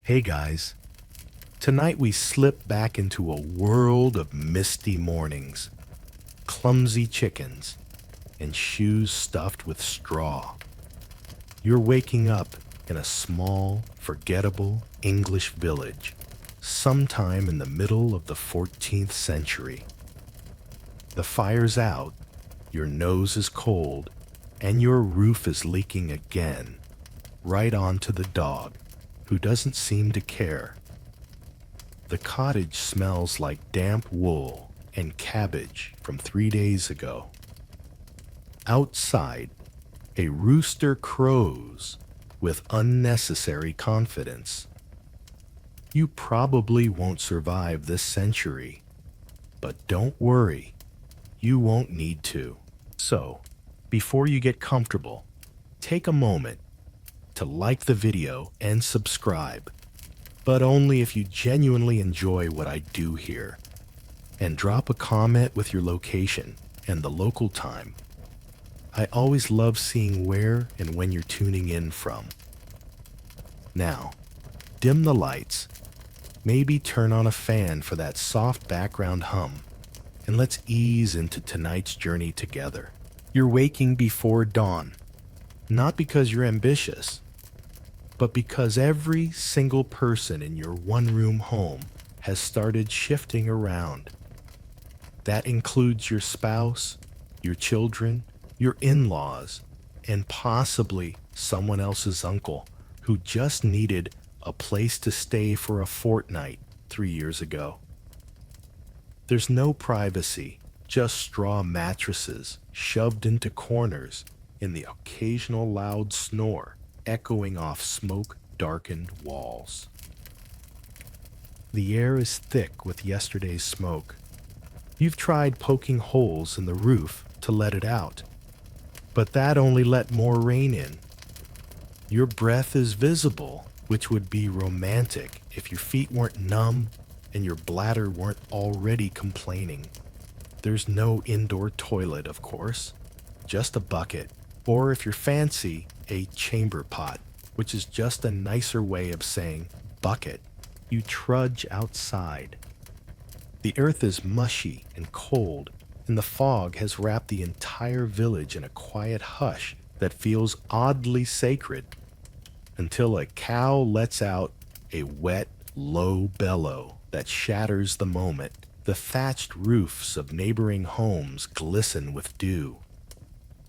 Hey guys, tonight we slip back into a world of misty mornings, clumsy chickens, and shoes stuffed with straw. You're waking up in a small, forgettable English village, sometime in the middle of the 14th century. The fire's out, your nose is cold, and your roof is leaking again, right onto the dog, who doesn't seem to care. The cottage smells like damp wool and cabbage from 3 days ago. Outside, a rooster crows with unnecessary confidence. You probably won't survive this century, but don't worry, you won't need to. So, before you get comfortable, take a moment to like the video and subscribe, but only if you genuinely enjoy what I do here. And drop a comment with your location and the local time. I always love seeing where and when you're tuning in from. Now, dim the lights, maybe turn on a fan for that soft background hum, and let's ease into tonight's journey together. You're waking before dawn, not because you're ambitious, but because every single person in your one-room home has started shifting around. That includes your spouse, your children, your in-laws, and possibly someone else's uncle who just needed a place to stay for a fortnight 3 years ago. There's no privacy, just straw mattresses shoved into corners and the occasional loud snore echoing off smoke-darkened walls. The air is thick with yesterday's smoke. You've tried poking holes in the roof to let it out, but that only let more rain in. Your breath is visible, which would be romantic if your feet weren't numb and your bladder weren't already complaining. There's no indoor toilet, of course, just a bucket, or if you're fancy, a chamber pot, which is just a nicer way of saying bucket. You trudge outside. The earth is mushy and cold, and the fog has wrapped the entire village in a quiet hush that feels oddly sacred, until a cow lets out a wet, low bellow that shatters the moment. The thatched roofs of neighboring homes glisten with dew.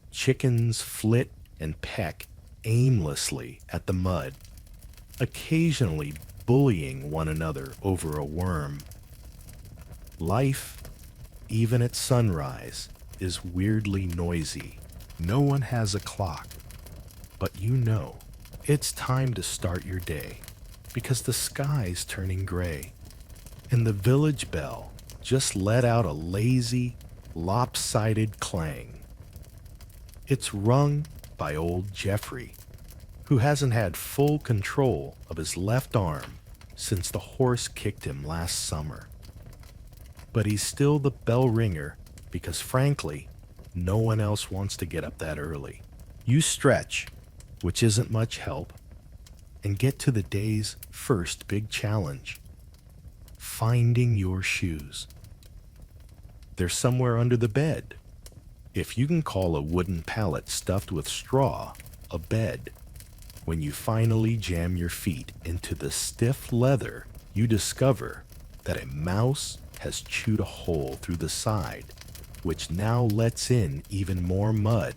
Chickens flit and peck aimlessly at the mud, occasionally bullying one another over a worm. Life, even at sunrise, is weirdly noisy. No one has a clock, but you know it's time to start your day because the sky's turning gray, and the village bell just let out a lazy, lopsided clang. It's rung by old Jeffrey, who hasn't had full control of his left arm since the horse kicked him last summer. But he's still the bell ringer because, frankly, no one else wants to get up that early. You stretch, which isn't much help, and get to the day's first big challenge: finding your shoes. They're somewhere under the bed, if you can call a wooden pallet stuffed with straw a bed. When you finally jam your feet into the stiff leather, you discover that a mouse has chewed a hole through the side, which now lets in even more mud.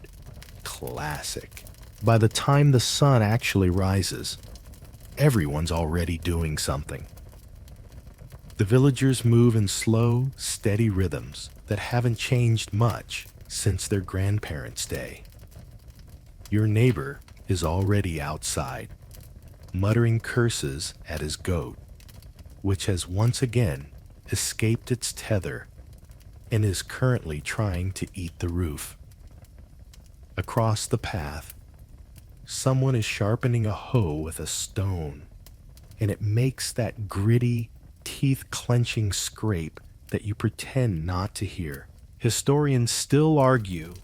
Classic. By the time the sun actually rises, everyone's already doing something. The villagers move in slow, steady rhythms that haven't changed much since their grandparents' day. Your neighbor is already outside, muttering curses at his goat, which has once again escaped its tether and is currently trying to eat the roof. Across the path, someone is sharpening a hoe with a stone, and it makes that gritty, teeth-clenching scrape that you pretend not to hear. Historians still argue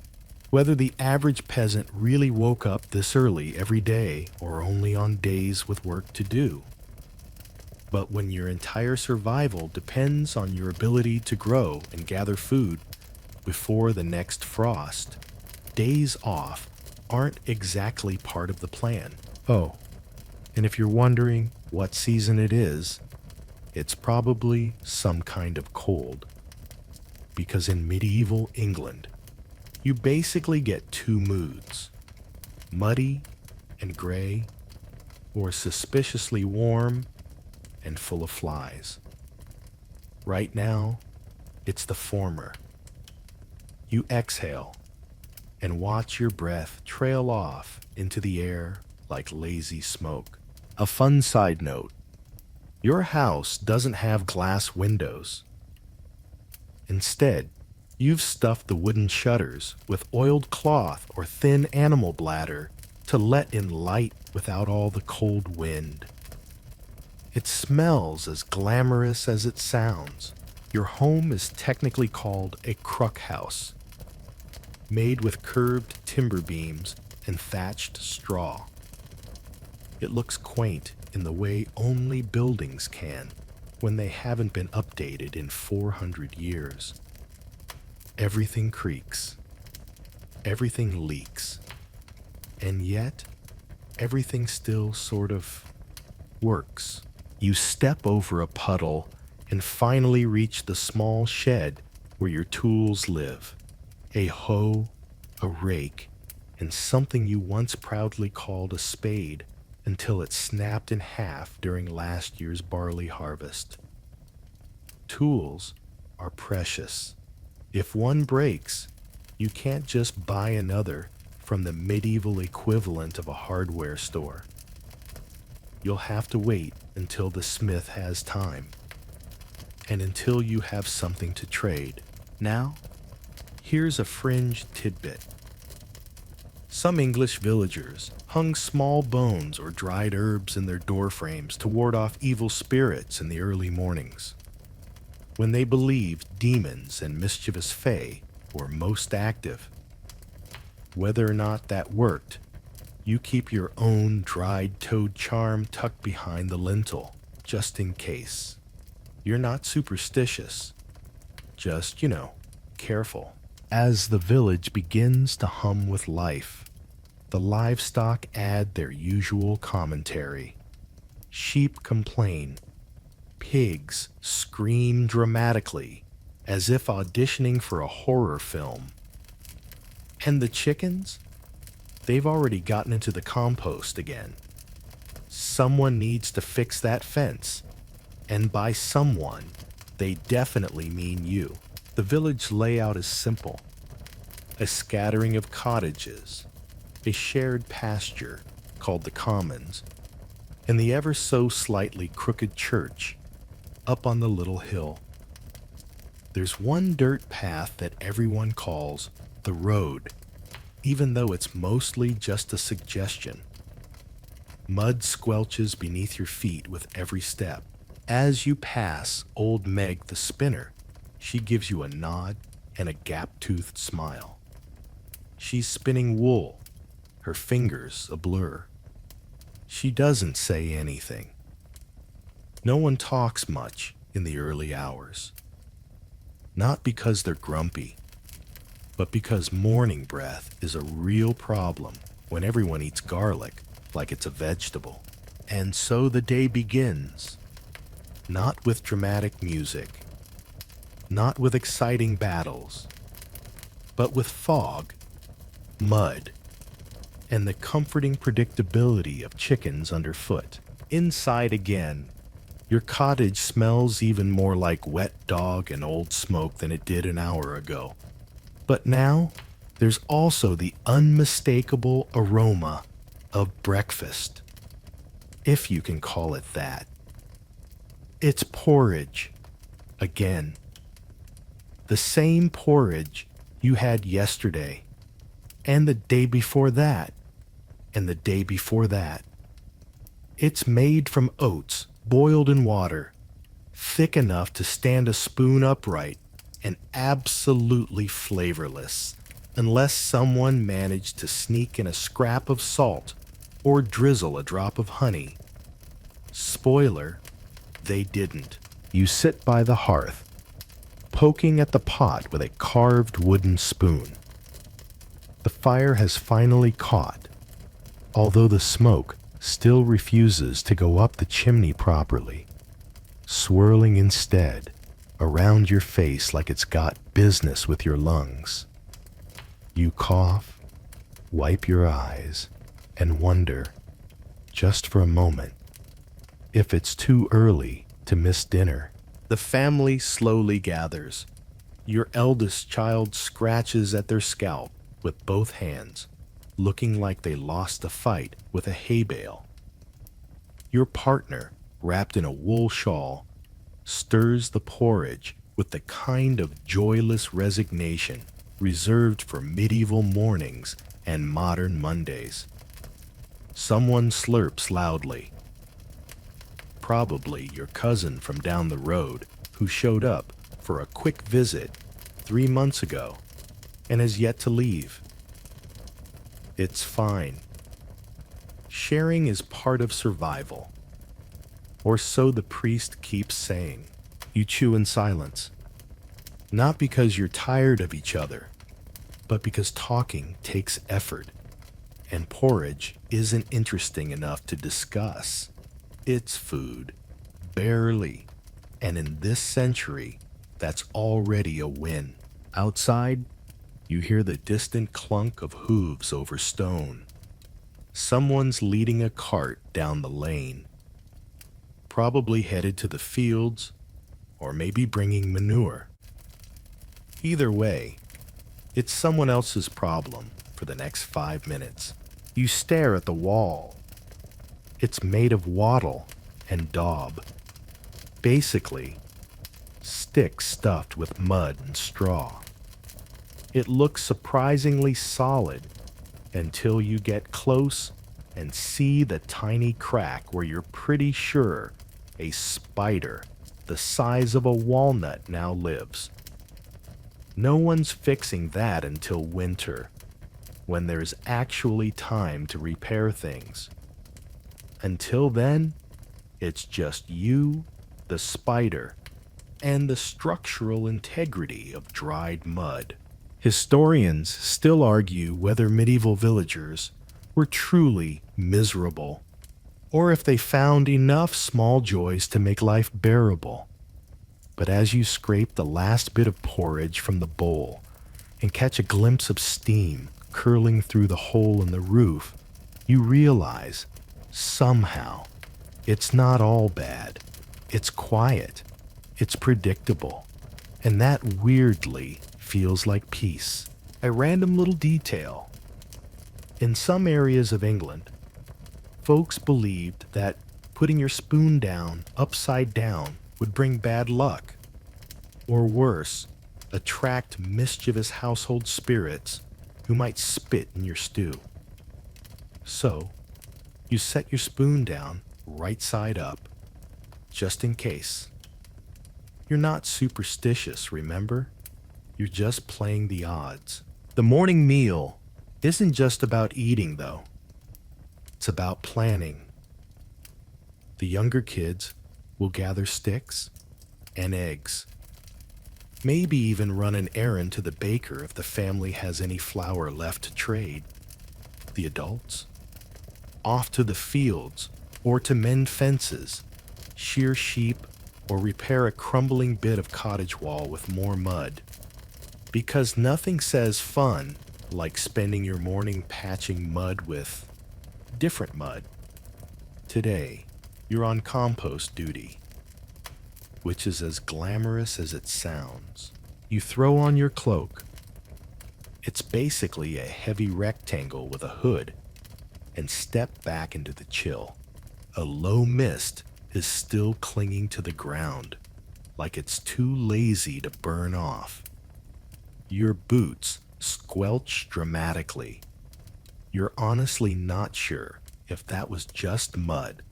whether the average peasant really woke up this early every day or only on days with work to do. But when your entire survival depends on your ability to grow and gather food before the next frost, days off aren't exactly part of the plan. Oh, and if you're wondering what season it is, it's probably some kind of cold. Because in medieval England, you basically get two moods: muddy and gray, or suspiciously warm and full of flies. Right now, it's the former. You exhale and watch your breath trail off into the air like lazy smoke. A fun side note: your house doesn't have glass windows. Instead, you've stuffed the wooden shutters with oiled cloth or thin animal bladder to let in light without all the cold wind. It smells as glamorous as it sounds. Your home is technically called a cruck house, made with curved timber beams and thatched straw. It looks quaint in the way only buildings can when they haven't been updated in 400 years. Everything creaks. Everything leaks. And yet, everything still sort of works. You step over a puddle and finally reach the small shed where your tools live. A hoe, a rake, and something you once proudly called a spade until it snapped in half during last year's barley harvest. Tools are precious. If one breaks, you can't just buy another from the medieval equivalent of a hardware store. You'll have to wait until the smith has time, and until you have something to trade. Now, here's a fringe tidbit. Some English villagers hung small bones or dried herbs in their doorframes to ward off evil spirits in the early mornings, when they believed demons and mischievous fae were most active. Whether or not that worked, you keep your own dried toad charm tucked behind the lintel, just in case. You're not superstitious, just, careful. As the village begins to hum with life, the livestock add their usual commentary. Sheep complain. Pigs scream dramatically, as if auditioning for a horror film. And the chickens? They've already gotten into the compost again. Someone needs to fix that fence. And by someone, they definitely mean you. The village layout is simple. A scattering of cottages, a shared pasture called the Commons, and the ever so slightly crooked church up on the little hill. There's one dirt path that everyone calls the road, even though it's mostly just a suggestion. Mud squelches beneath your feet with every step. As you pass old Meg the spinner, she gives you a nod and a gap-toothed smile. She's spinning wool, her fingers a blur. She doesn't say anything. No one talks much in the early hours. Not because they're grumpy, but because morning breath is a real problem when everyone eats garlic like it's a vegetable. And so the day begins, not with dramatic music, not with exciting battles, but with fog, mud, and the comforting predictability of chickens underfoot. Inside again, your cottage smells even more like wet dog and old smoke than it did an hour ago. But now, there's also the unmistakable aroma of breakfast, if you can call it that. It's porridge, again. The same porridge you had yesterday, and the day before that, and the day before that. It's made from oats boiled in water, thick enough to stand a spoon upright, and absolutely flavorless, unless someone managed to sneak in a scrap of salt or drizzle a drop of honey. Spoiler, They didn't. You sit by the hearth, poking at the pot with a carved wooden spoon. The fire has finally caught, although the smoke still refuses to go up the chimney properly, swirling instead around your face like it's got business with your lungs. You cough, wipe your eyes, and wonder, just for a moment, if it's too early to miss dinner. The family slowly gathers. Your eldest child scratches at their scalp with both hands, looking like they lost a fight with a hay bale. Your partner, wrapped in a wool shawl, stirs the porridge with the kind of joyless resignation reserved for medieval mornings and modern Mondays. Someone slurps loudly. Probably your cousin from down the road who showed up for a quick visit 3 months ago and has yet to leave. It's fine. Sharing is part of survival. Or so the priest keeps saying. You chew in silence. Not because you're tired of each other, but because talking takes effort, and porridge isn't interesting enough to discuss. It's food. Barely. And in this century, that's already a win. Outside, you hear the distant clunk of hooves over stone. Someone's leading a cart down the lane. Probably headed to the fields, or maybe bringing manure. Either way, it's someone else's problem for the next 5 minutes. You stare at the wall. It's made of wattle and daub. Basically, sticks stuffed with mud and straw. It looks surprisingly solid until you get close and see the tiny crack where you're pretty sure a spider the size of a walnut now lives. No one's fixing that until winter, when there's actually time to repair things. Until then, it's just you, the spider, and the structural integrity of dried mud. Historians still argue whether medieval villagers were truly miserable, or if they found enough small joys to make life bearable. But as you scrape the last bit of porridge from the bowl and catch a glimpse of steam curling through the hole in the roof, you realize, somehow, it's not all bad. It's quiet. It's predictable. And that weirdly feels like peace. A random little detail. In some areas of England, folks believed that putting your spoon down upside down would bring bad luck. Or worse, attract mischievous household spirits who might spit in your stew. So, you set your spoon down right side up, just in case. You're not superstitious, remember? You're just playing the odds. The morning meal isn't just about eating, though. It's about planning. The younger kids will gather sticks and eggs. Maybe even run an errand to the baker if the family has any flour left to trade. The adults? Off to the fields or to mend fences, shear sheep, or repair a crumbling bit of cottage wall with more mud. Because nothing says fun like spending your morning patching mud with different mud. Today, you're on compost duty, which is as glamorous as it sounds. You throw on your cloak. It's basically a heavy rectangle with a hood, and step back into the chill. A low mist is still clinging to the ground, like it's too lazy to burn off. Your boots squelch dramatically. You're honestly not sure if that was just mud,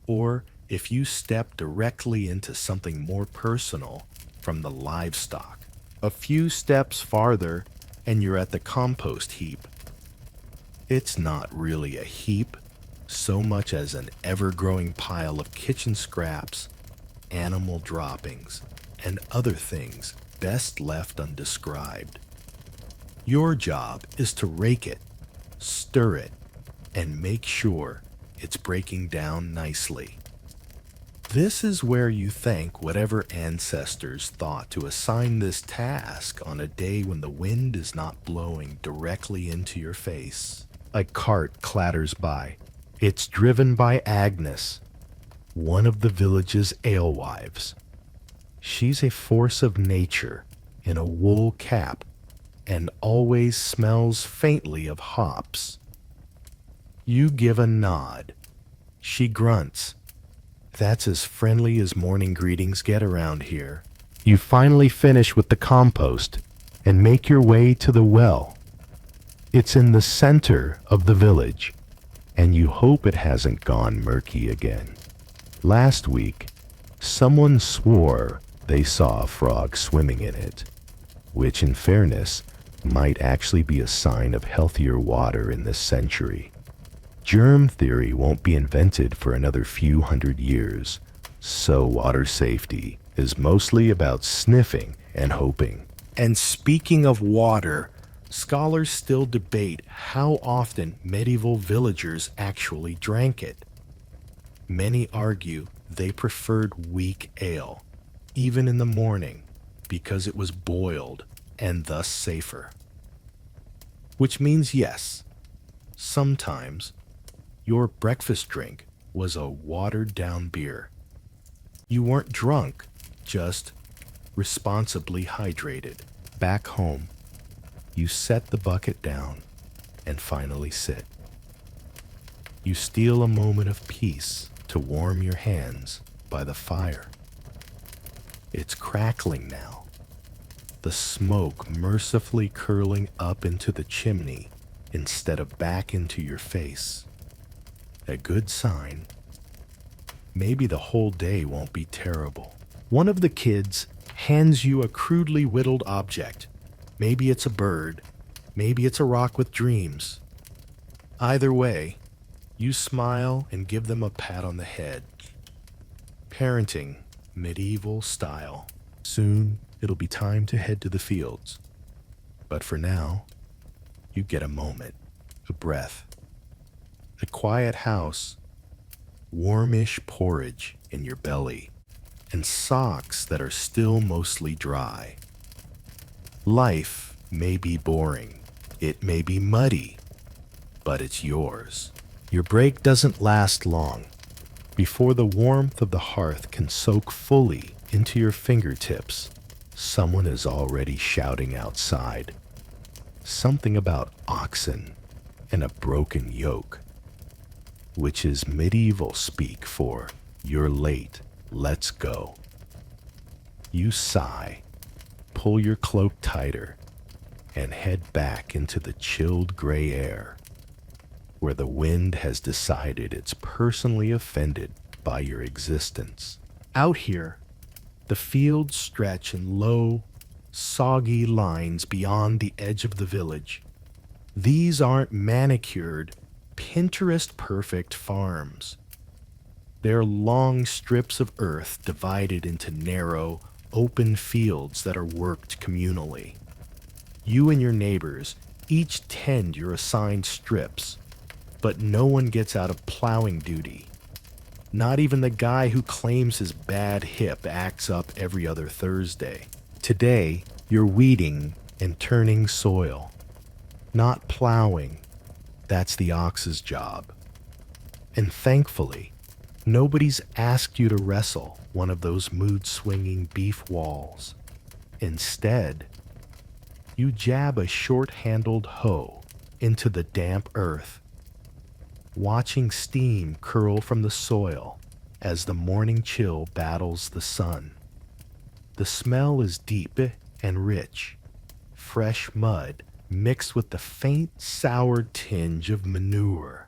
or if you step directly into something more personal from the livestock. A few steps farther, and you're at the compost heap. It's not really a heap, so much as an ever-growing pile of kitchen scraps animal droppings and other things best left undescribed. Your job is to rake it, stir it, and make sure it's breaking down nicely. This is where you thank whatever ancestors thought to assign this task on a day when the wind is not blowing directly into your face. A cart clatters by. It's driven by Agnes, one of the village's alewives. She's a force of nature in a wool cap and always smells faintly of hops. You give a nod. She grunts. That's as friendly as morning greetings get around here. You finally finish with the compost and make your way to the well. It's in the center of the village, and you hope it hasn't gone murky again. Last week, someone swore they saw a frog swimming in it, which in fairness might actually be a sign of healthier water in this century. Germ theory won't be invented for another few hundred years, so water safety is mostly about sniffing and hoping. And speaking of water, scholars still debate how often medieval villagers actually drank it. Many argue they preferred weak ale, even in the morning, because it was boiled and thus safer. Which means yes, sometimes your breakfast drink was a watered-down beer. You weren't drunk, just responsibly hydrated. Back home, you set the bucket down and finally sit. You steal a moment of peace to warm your hands by the fire. It's crackling now, the smoke mercifully curling up into the chimney instead of back into your face. A good sign. Maybe the whole day won't be terrible. One of the kids hands you a crudely whittled object. Maybe it's a bird. Maybe it's a rock with dreams. Either way, you smile and give them a pat on the head. Parenting, medieval style. Soon, it'll be time to head to the fields. But for now, you get a moment, a breath. A quiet house, warmish porridge in your belly, and socks that are still mostly dry. Life may be boring, it may be muddy, but it's yours. Your break doesn't last long. Before the warmth of the hearth can soak fully into your fingertips, someone is already shouting outside. Something about oxen and a broken yoke, which is medieval speak for "you're late, let's go." You sigh, pull your cloak tighter, and head back into the chilled gray air, where the wind has decided it's personally offended by your existence. Out here, the fields stretch in low, soggy lines beyond the edge of the village. These aren't manicured, Pinterest-perfect farms. They're long strips of earth divided into narrow, open fields that are worked communally. You and your neighbors each tend your assigned strips, but no one gets out of plowing duty. Not even the guy who claims his bad hip acts up every other Thursday. Today, you're weeding and turning soil, not plowing. That's the ox's job. And thankfully, nobody's asked you to wrestle one of those mood-swinging beef walls. Instead, you jab a short-handled hoe into the damp earth, watching steam curl from the soil as the morning chill battles the sun. The smell is deep and rich, fresh mud mixed with the faint sour tinge of manure.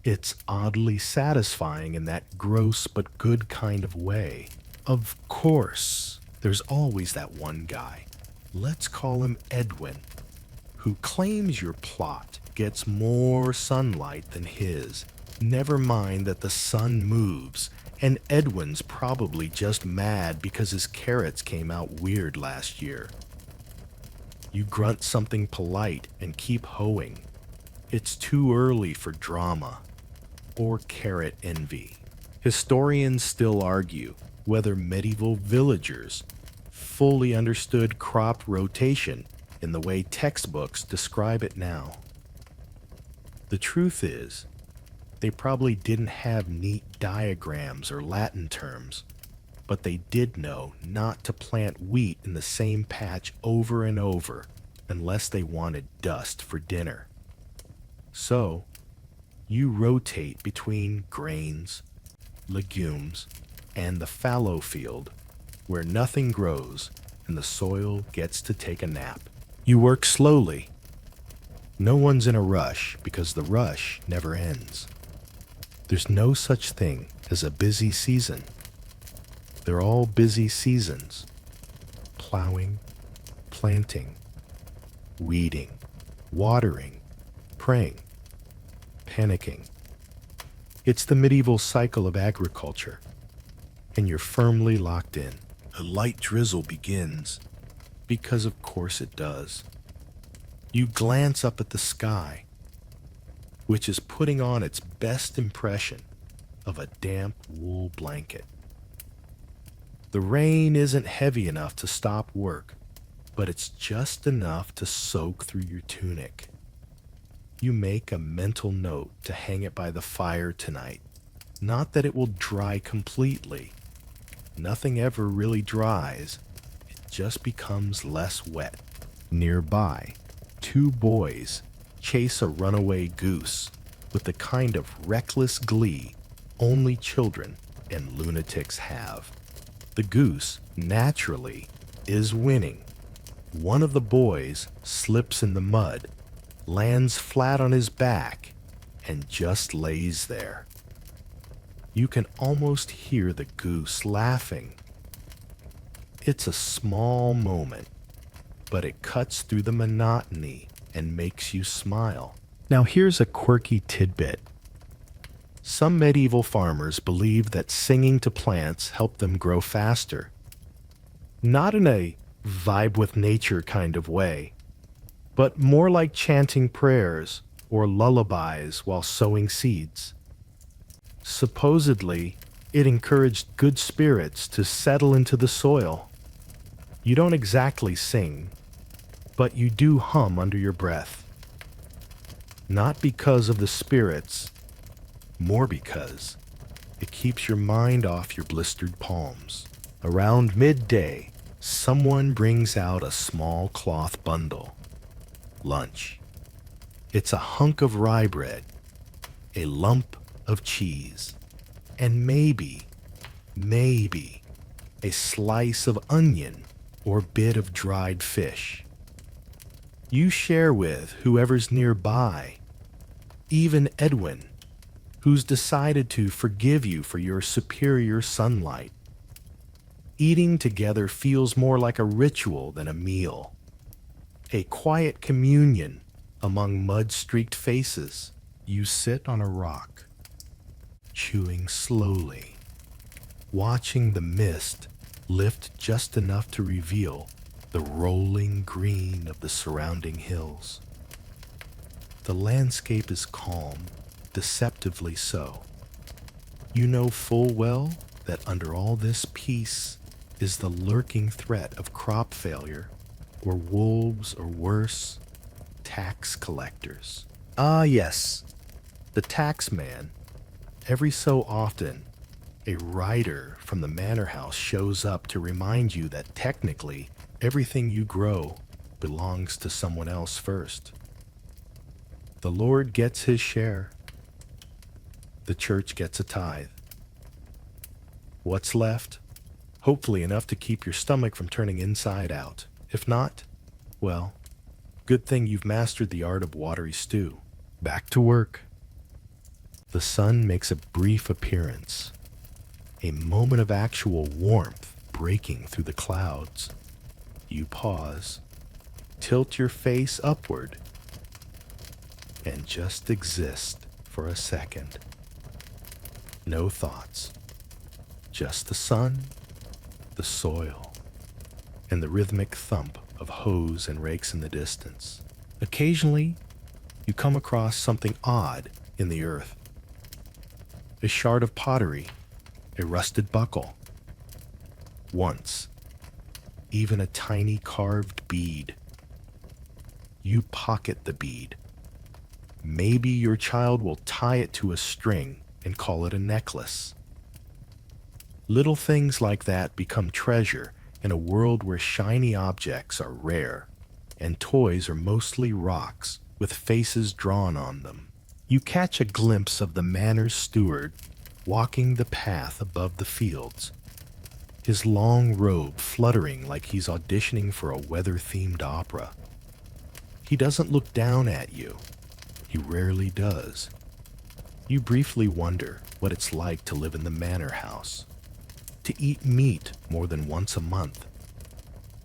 It's oddly satisfying in that gross but good kind of way. Of course, there's always that one guy, let's call him Edwin, who claims your plot gets more sunlight than his Never mind that the sun moves, and Edwin's probably just mad because his carrots came out weird last year. You grunt something polite and keep hoeing. It's too early for drama or carrot envy. Historians still argue whether medieval villagers fully understood crop rotation in the way textbooks describe it now. The truth is, they probably didn't have neat diagrams or Latin terms, but they did know not to plant wheat in the same patch over and over unless they wanted dust for dinner. So, you rotate between grains, legumes, and the fallow field where nothing grows and the soil gets to take a nap. You work slowly. No one's in a rush because the rush never ends. There's no such thing as a busy season. They're all busy seasons. Plowing, planting, weeding, watering, praying, panicking. It's the medieval cycle of agriculture, and you're firmly locked in. A light drizzle begins, because of course it does. You glance up at the sky, which is putting on its best impression of a damp wool blanket. The rain isn't heavy enough to stop work, but it's just enough to soak through your tunic. You make a mental note to hang it by the fire tonight. Not that it will dry completely. Nothing ever really dries. It just becomes less wet. Nearby, two boys chase a runaway goose with the kind of reckless glee only children and lunatics have. The goose, naturally, is winning. One of the boys slips in the mud, lands flat on his back, and just lays there. You can almost hear the goose laughing. It's a small moment, but it cuts through the monotony and makes you smile. Now here's a quirky tidbit. Some medieval farmers believed that singing to plants helped them grow faster. Not in a vibe with nature kind of way, but more like chanting prayers or lullabies while sowing seeds. Supposedly, it encouraged good spirits to settle into the soil. You don't exactly sing, but you do hum under your breath. Not because of the spirits, more because it keeps your mind off your blistered palms. Around midday, someone brings out a small cloth bundle. Lunch. It's a hunk of rye bread, a lump of cheese, and maybe a slice of onion or bit of dried fish. You share with whoever's nearby, even Edwin, who's decided to forgive you for your superior sunlight. Eating together feels more like a ritual than a meal, a quiet communion among mud-streaked faces. You sit on a rock, chewing slowly, watching the mist lift just enough to reveal the rolling green of the surrounding hills. The landscape is calm, deceptively so. You know full well that under all this peace is the lurking threat of crop failure, or wolves, or worse, tax collectors. Ah yes, the tax man. Every so often, a rider from the manor house shows up to remind you that technically everything you grow belongs to someone else first. The Lord gets his share. The church gets a tithe. What's left? Hopefully enough to keep your stomach from turning inside out. If not, well, good thing you've mastered the art of watery stew. Back to work. The sun makes a brief appearance, a moment of actual warmth breaking through the clouds. You pause, tilt your face upward, and just exist for a second. No thoughts. Just the sun, the soil, and the rhythmic thump of hoes and rakes in the distance. Occasionally, you come across something odd in the earth. A shard of pottery, a rusted buckle. Once, even a tiny carved bead. You pocket the bead. Maybe your child will tie it to a string and call it a necklace. Little things like that become treasure in a world where shiny objects are rare and toys are mostly rocks with faces drawn on them. You catch a glimpse of the manor's steward walking the path above the fields, his long robe fluttering like he's auditioning for a weather-themed opera. He doesn't look down at you. He rarely does. You briefly wonder what it's like to live in the manor house, to eat meat more than once a month,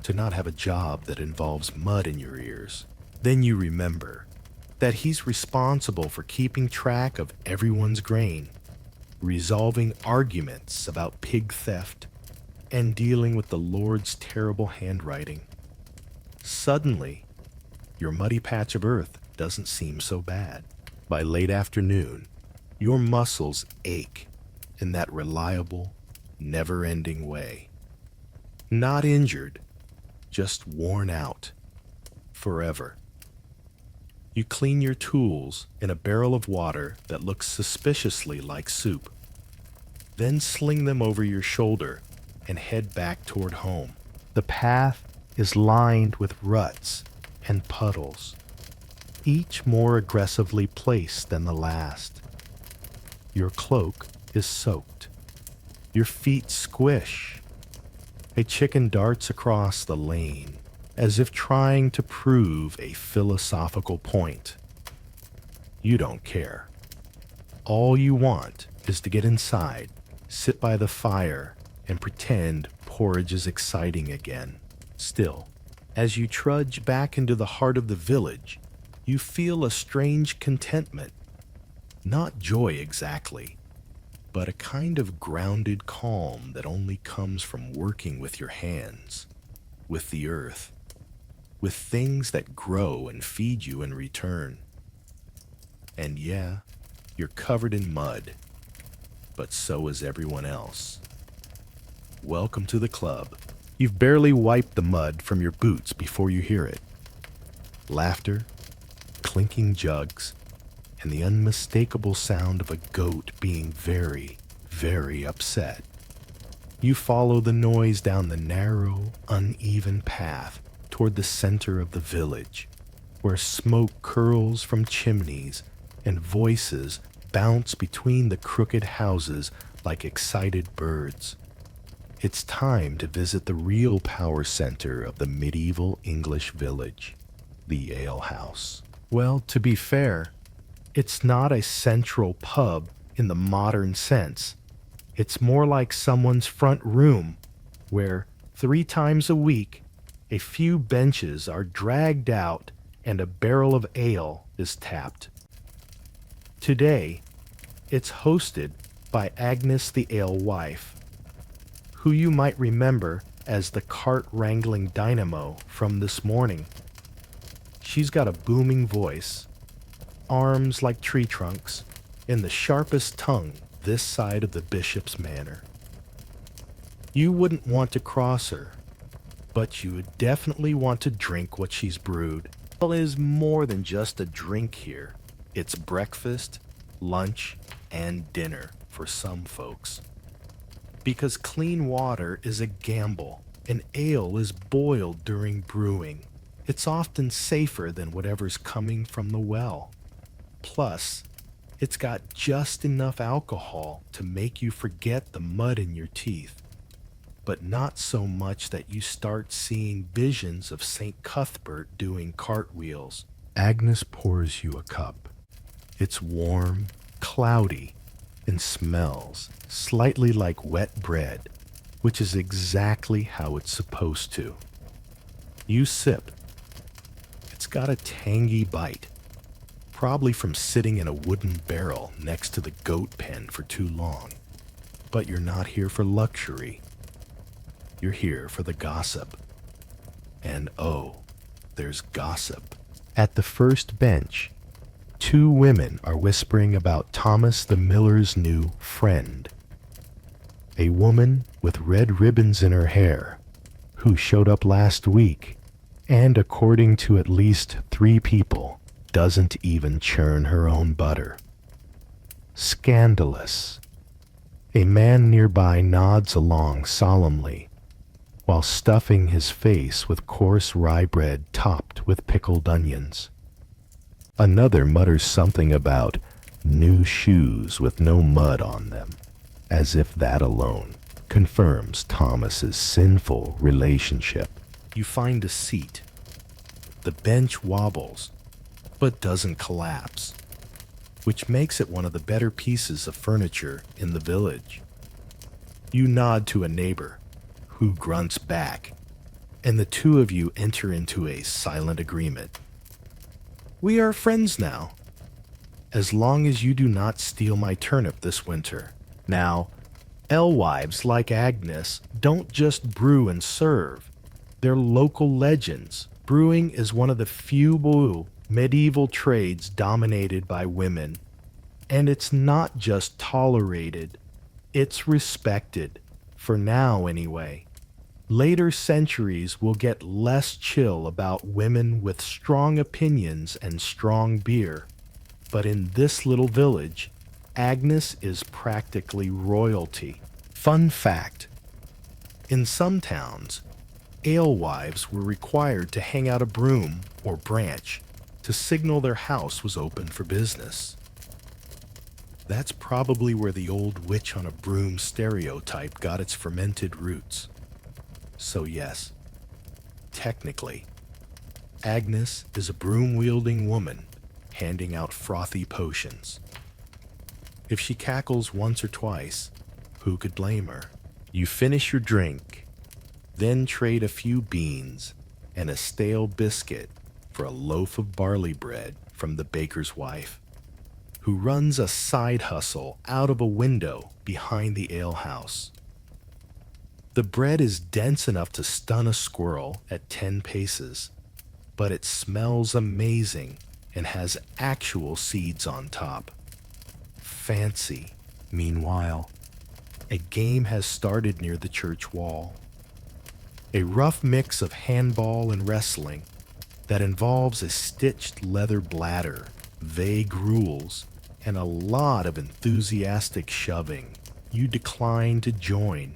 to not have a job that involves mud in your ears. Then you remember that he's responsible for keeping track of everyone's grain, resolving arguments about pig theft, and dealing with the Lord's terrible handwriting. Suddenly, your muddy patch of earth doesn't seem so bad. By late afternoon, your muscles ache in that reliable, never-ending way. Not injured, just worn out. Forever. You clean your tools in a barrel of water that looks suspiciously like soup. Then sling them over your shoulder and head back toward home. The path is lined with ruts and puddles, each more aggressively placed than the last. Your cloak is soaked. Your feet squish. A chicken darts across the lane, as if trying to prove a philosophical point. You don't care. All you want is to get inside, sit by the fire, and pretend porridge is exciting again. Still, as you trudge back into the heart of the village, you feel a strange contentment. Not joy exactly, but a kind of grounded calm that only comes from working with your hands, with the earth, with things that grow and feed you in return. And yeah, you're covered in mud, but so is everyone else. Welcome to the club. You've barely wiped the mud from your boots before you hear it. Laughter, clinking jugs, and the unmistakable sound of a goat being very, very upset. You follow the noise down the narrow, uneven path toward the center of the village, where smoke curls from chimneys and voices bounce between the crooked houses like excited birds. It's time to visit the real power center of the medieval English village, the alehouse. Well, to be fair, it's not a central pub in the modern sense. It's more like someone's front room, where 3 times a week, a few benches are dragged out and a barrel of ale is tapped. Today, it's hosted by Agnes the alewife, who you might remember as the cart-wrangling dynamo from this morning. She's got a booming voice, arms like tree trunks, and the sharpest tongue this side of the bishop's manor. You wouldn't want to cross her, but you would definitely want to drink what she's brewed. Well, it is more than just a drink here. It's breakfast, lunch, and dinner for some folks. Because clean water is a gamble, and ale is boiled during brewing. It's often safer than whatever's coming from the well. Plus, it's got just enough alcohol to make you forget the mud in your teeth, but not so much that you start seeing visions of St. Cuthbert doing cartwheels. Agnes pours you a cup. It's warm, cloudy, and smells slightly like wet bread, which is exactly how it's supposed to. You sip. It's got a tangy bite, probably from sitting in a wooden barrel next to the goat pen for too long. But you're not here for luxury. You're here for the gossip. And oh, there's gossip. At the first bench, two women are whispering about Thomas the miller's new friend. A woman with red ribbons in her hair, who showed up last week, and according to at least 3 people, doesn't even churn her own butter. Scandalous. A man nearby nods along solemnly, while stuffing his face with coarse rye bread topped with pickled onions. Another mutters something about new shoes with no mud on them, as if that alone confirms Thomas's sinful relationship. You find a seat. The bench wobbles, but doesn't collapse, which makes it one of the better pieces of furniture in the village. You nod to a neighbor, who grunts back, and the two of you enter into a silent agreement. We are friends now, as long as you do not steal my turnip this winter. Now, alewives like Agnes don't just brew and serve. They're local legends. Brewing is one of the few medieval trades dominated by women. And it's not just tolerated, it's respected. For now, anyway. Later centuries will get less chill about women with strong opinions and strong beer. But in this little village, Agnes is practically royalty. Fun fact: in some towns, alewives were required to hang out a broom or branch to signal their house was open for business. That's probably where the old witch on a broom stereotype got its fermented roots. So yes, technically, Agnes is a broom-wielding woman handing out frothy potions. If she cackles once or twice, who could blame her? You finish your drink, then trade a few beans and a stale biscuit for a loaf of barley bread from the baker's wife, who runs a side hustle out of a window behind the alehouse. The bread is dense enough to stun a squirrel at 10 paces, but it smells amazing and has actual seeds on top. Fancy. Meanwhile, a game has started near the church wall. A rough mix of handball and wrestling that involves a stitched leather bladder, vague rules, and a lot of enthusiastic shoving. You decline to join.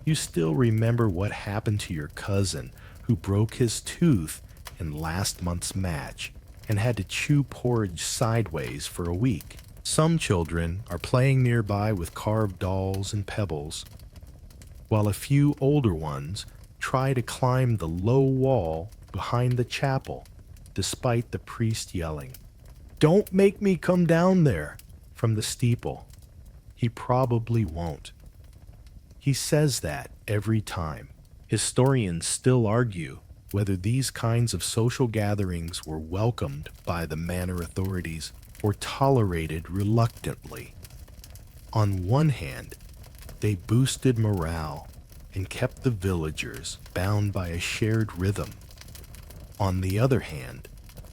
You still remember what happened to your cousin who broke his tooth in last month's match and had to chew porridge sideways for a week. Some children are playing nearby with carved dolls and pebbles, while a few older ones try to climb the low wall behind the chapel, despite the priest yelling, "Don't make me come down there," from the steeple. He probably won't. He says that every time. Historians still argue whether these kinds of social gatherings were welcomed by the manor authorities or tolerated reluctantly. On one hand, they boosted morale and kept the villagers bound by a shared rhythm. On the other hand,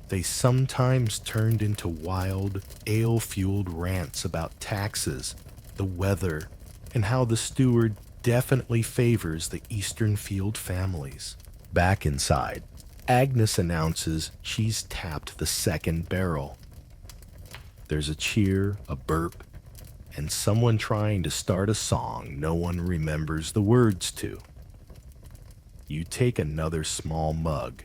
they sometimes turned into wild, ale-fueled rants about taxes, the weather, and how the steward definitely favors the Eastern Field families. Back inside, Agnes announces she's tapped the second barrel. There's a cheer, a burp, and someone trying to start a song no one remembers the words to. You take another small mug,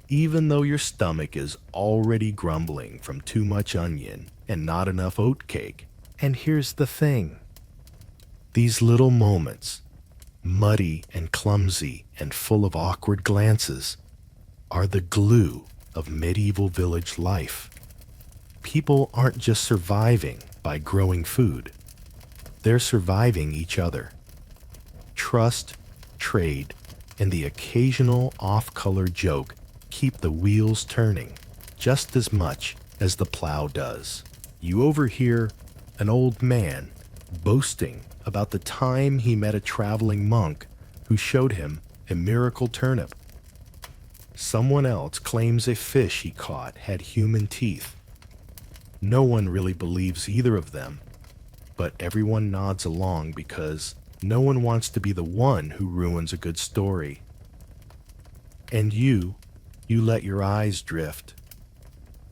even though your stomach is already grumbling from too much onion and not enough oatcake. And here's the thing. These little moments, muddy and clumsy and full of awkward glances, are the glue of medieval village life. People aren't just surviving by growing food. They're surviving each other. Trust, trade, and the occasional off-color joke keep the wheels turning just as much as the plow does. You overhear an old man boasting about the time he met a traveling monk who showed him a miracle turnip. Someone else claims a fish he caught had human teeth. No one really believes either of them, but everyone nods along because no one wants to be the one who ruins a good story. And you let your eyes drift.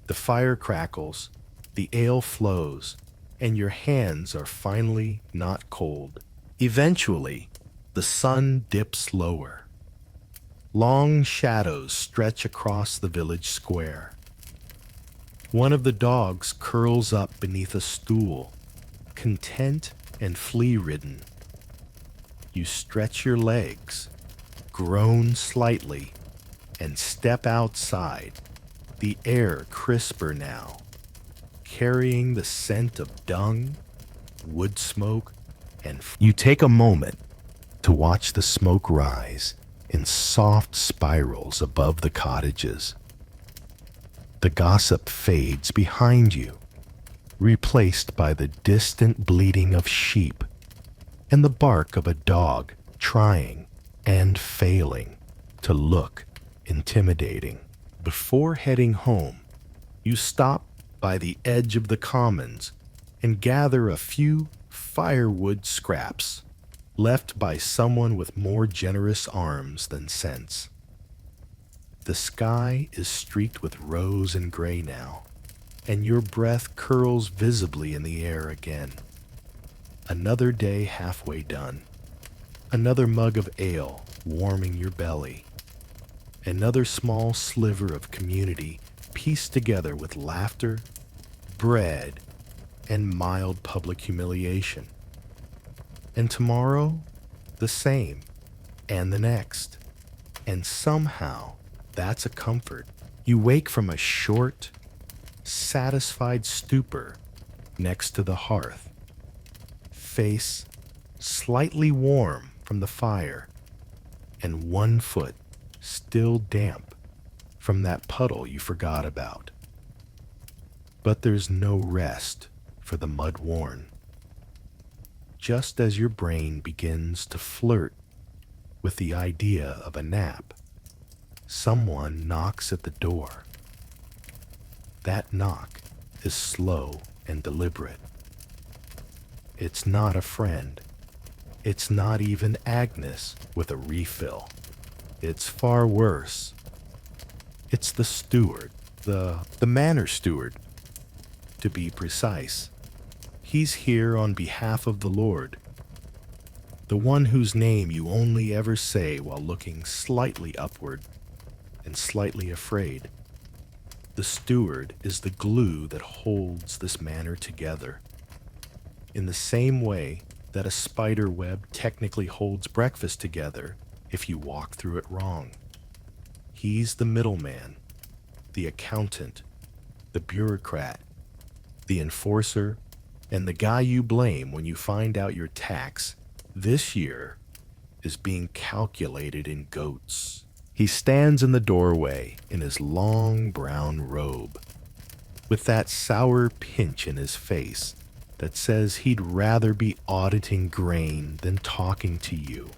The fire crackles, the ale flows, and your hands are finally not cold. Eventually, the sun dips lower. Long shadows stretch across the village square. One of the dogs curls up beneath a stool, content and flea-ridden. You stretch your legs, groan slightly, and step outside, the air crisper now, carrying the scent of dung, wood smoke, and you take a moment to watch the smoke rise in soft spirals above the cottages. The gossip fades behind you, replaced by the distant bleating of sheep and the bark of a dog trying and failing to look intimidating. Before heading home, you stop by the edge of the commons and gather a few firewood scraps left by someone with more generous arms than sense. The sky is streaked with rose and gray now, and your breath curls visibly in the air again. Another day halfway done, another mug of ale warming your belly, another small sliver of community pieced together with laughter, bread, and mild public humiliation. And tomorrow, the same, and the next. And somehow, that's a comfort. You wake from a short, satisfied stupor next to the hearth, face slightly warm from the fire, and one foot still damp from that puddle you forgot about. But there's no rest for the mud-worn. Just as your brain begins to flirt with the idea of a nap, someone knocks at the door. That knock is slow and deliberate. It's not a friend. It's not even Agnes with a refill. It's far worse. It's the steward, the manor steward, to be precise. He's here on behalf of the Lord, the one whose name you only ever say while looking slightly upward and slightly afraid. The steward is the glue that holds this manor together, in the same way that a spider web technically holds breakfast together if you walk through it wrong. He's the middleman, the accountant, the bureaucrat, the enforcer, and the guy you blame when you find out your tax this year is being calculated in goats. He stands in the doorway in his long brown robe, with that sour pinch in his face that says he'd rather be auditing grain than talking to you.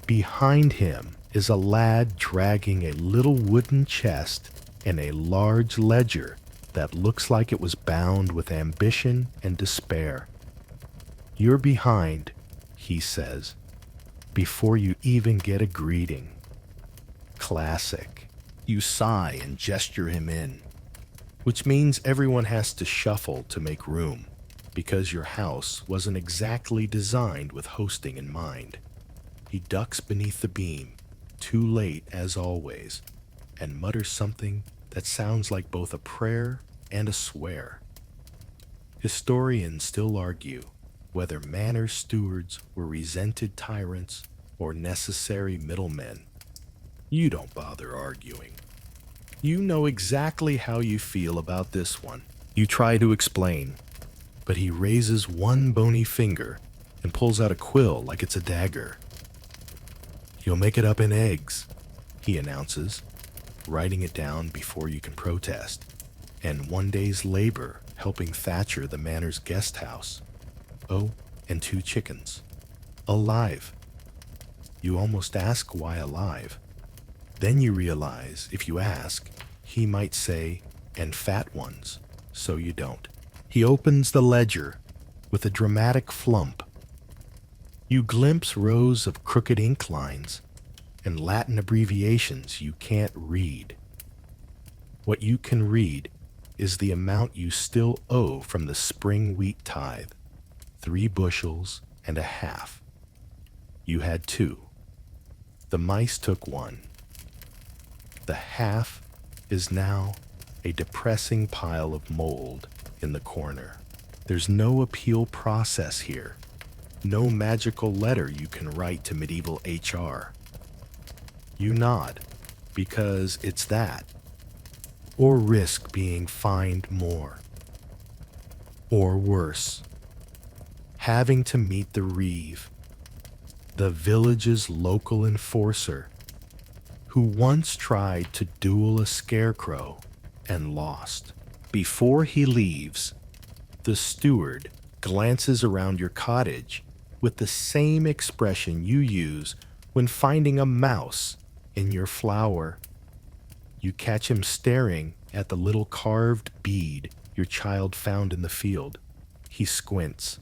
Behind him is a lad dragging a little wooden chest and a large ledger that looks like it was bound with ambition and despair. You're behind, he says, before you even get a greeting. Classic. You sigh and gesture him in, which means everyone has to shuffle to make room, because your house wasn't exactly designed with hosting in mind. He ducks beneath the beam, too late as always, and mutters something that sounds like both a prayer and a swear. Historians still argue whether manor stewards were resented tyrants or necessary middlemen. You don't bother arguing. You know exactly how you feel about this one. You try to explain, but he raises one bony finger and pulls out a quill like it's a dagger. You'll make it up in eggs, he announces, writing it down before you can protest. and one day's labor helping Thatcher the manor's guest house. Oh, and 2 chickens. Alive. You almost ask why alive. Then you realize if you ask, he might say, and fat ones, so you don't. He opens the ledger with a dramatic flump. You glimpse rows of crooked ink lines and Latin abbreviations you can't read. What you can read is the amount you still owe from the spring wheat tithe, 3 bushels and a half. You had 2. The mice took 1. The half is now a depressing pile of mold in the corner. There's no appeal process here. No magical letter you can write to medieval HR. You nod because it's that. Or risk being fined more. Or worse, having to meet the reeve, the village's local enforcer, who once tried to duel a scarecrow and lost. Before he leaves, the steward glances around your cottage with the same expression you use when finding a mouse in your flower. You catch him staring at the little carved bead your child found in the field. He squints.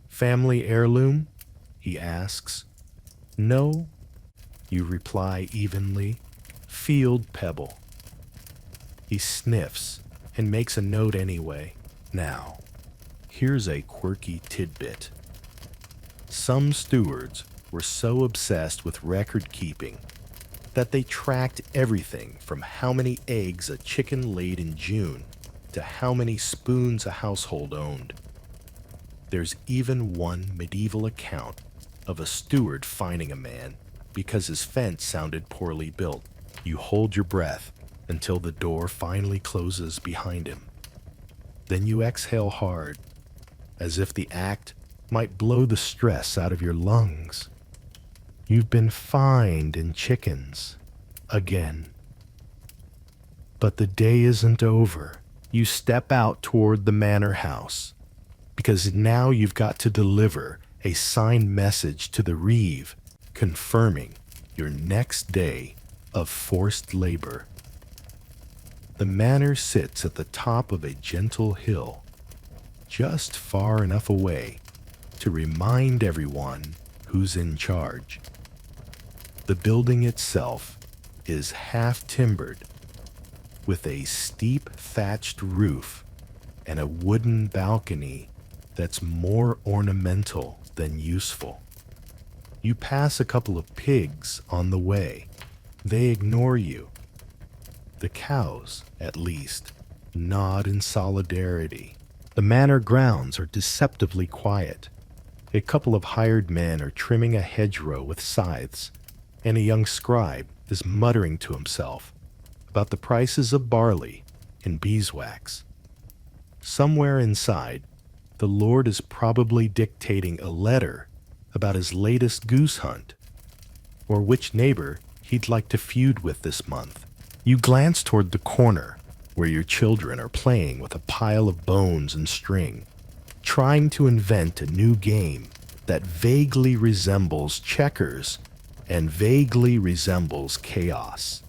"Family heirloom?" he asks. "No," you reply evenly. "Field pebble." He sniffs and makes a note anyway. Now, here's a quirky tidbit. Some stewards were so obsessed with record keeping that they tracked everything from how many eggs a chicken laid in June to how many spoons a household owned. There's even one medieval account of a steward fining a man because his fence sounded poorly built. You hold your breath until the door finally closes behind him. Then you exhale hard, as if the act might blow the stress out of your lungs. You've been fined in chickens again. But the day isn't over. You step out toward the manor house, because now you've got to deliver a signed message to the reeve confirming your next day of forced labor. The manor sits at the top of a gentle hill, just far enough away to remind everyone who's in charge. The building itself is half timbered, with a steep thatched roof and a wooden balcony that's more ornamental than useful. You pass a couple of pigs on the way. They ignore you. The cows, at least, nod in solidarity. The manor grounds are deceptively quiet. A couple of hired men are trimming a hedgerow with scythes, and a young scribe is muttering to himself about the prices of barley and beeswax. Somewhere inside, the Lord is probably dictating a letter about his latest goose hunt, or which neighbor he'd like to feud with this month. You glance toward the corner where your children are playing with a pile of bones and string, trying to invent a new game that vaguely resembles checkers and vaguely resembles chaos.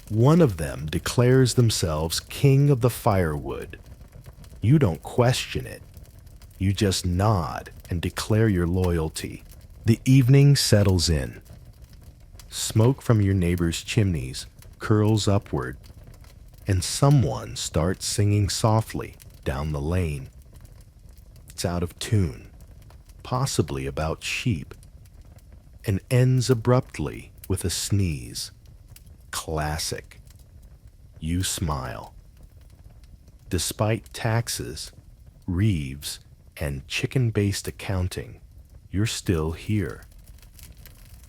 One of them declares themselves king of the firewood. You don't question it. You just nod and declare your loyalty. The evening settles in. Smoke from your neighbor's chimneys curls upward, and someone starts singing softly down the lane. It's out of tune, possibly about sheep, and ends abruptly with a sneeze. Classic. You smile. Despite taxes, reeves, and chicken-based accounting, you're still here.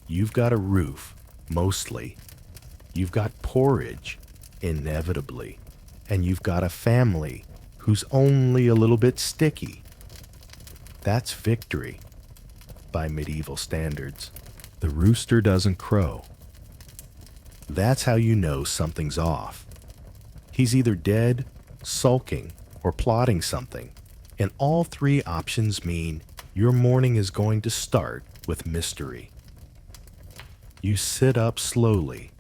You've got a roof, mostly. You've got porridge, inevitably. And you've got a family who's only a little bit sticky. That's victory, by medieval standards. The rooster doesn't crow. That's how you know something's off. He's either dead, sulking, or plotting something, and all three options mean your morning is going to start with mystery. You sit up slowly,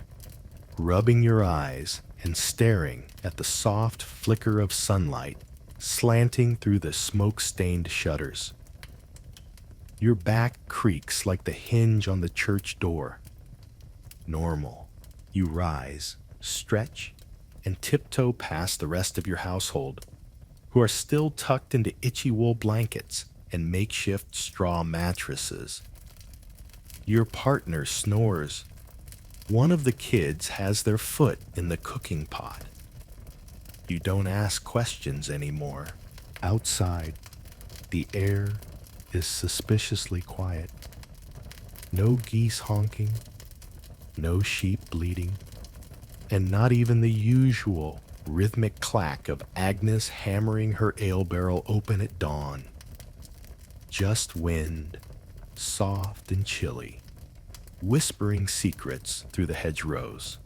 rubbing your eyes and staring at the soft flicker of sunlight slanting through the smoke-stained shutters. Your back creaks like the hinge on the church door. Normal. You rise, stretch, and tiptoe past the rest of your household, who are still tucked into itchy wool blankets and makeshift straw mattresses. Your partner snores. One of the kids has their foot in the cooking pot. You don't ask questions anymore. Outside, the air is suspiciously quiet. No geese honking, no sheep bleating, and not even the usual rhythmic clack of Agnes hammering her ale barrel open at dawn. Just wind, soft and chilly, whispering secrets through the hedgerows.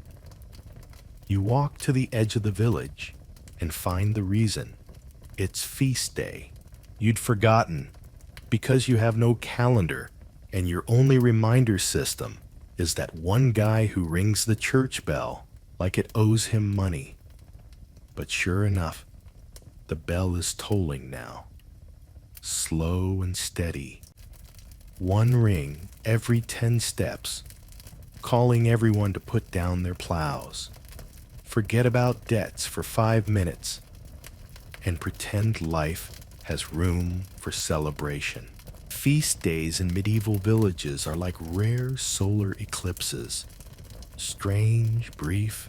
You walk to the edge of the village and find the reason. It's feast day. You'd forgotten because you have no calendar and your only reminder system is that one guy who rings the church bell like it owes him money. But sure enough, the bell is tolling now, slow and steady. One ring every 10 steps, calling everyone to put down their plows, forget about debts for 5 minutes, and pretend life has room for celebration. Feast days in medieval villages are like rare solar eclipses. Strange, brief,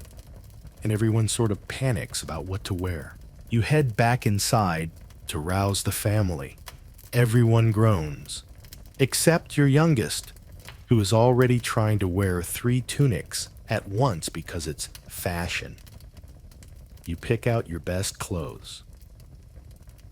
and everyone sort of panics about what to wear. You head back inside to rouse the family. Everyone groans, except your youngest, who is already trying to wear 3 tunics at once because it's fashion. You pick out your best clothes.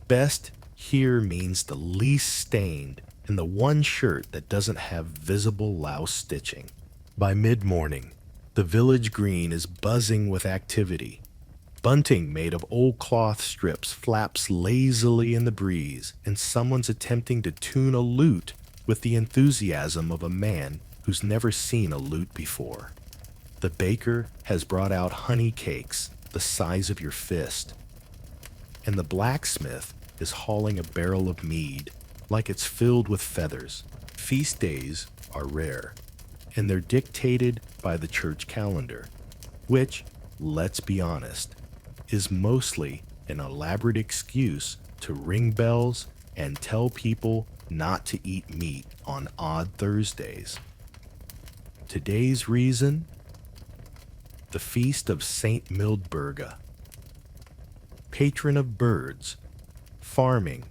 Best here means the least stained and the one shirt that doesn't have visible louse stitching. By mid-morning, the village green is buzzing with activity. Bunting made of old cloth strips flaps lazily in the breeze, and someone's attempting to tune a lute with the enthusiasm of a man who's never seen a lute before. The baker has brought out honey cakes the size of your fist, and the blacksmith is hauling a barrel of mead like it's filled with feathers. Feast days are rare, and they're dictated by the church calendar, which, let's be honest, is mostly an elaborate excuse to ring bells and tell people not to eat meat on odd Thursdays. Today's reason? The feast of Saint Mildburga, patron of birds, farming,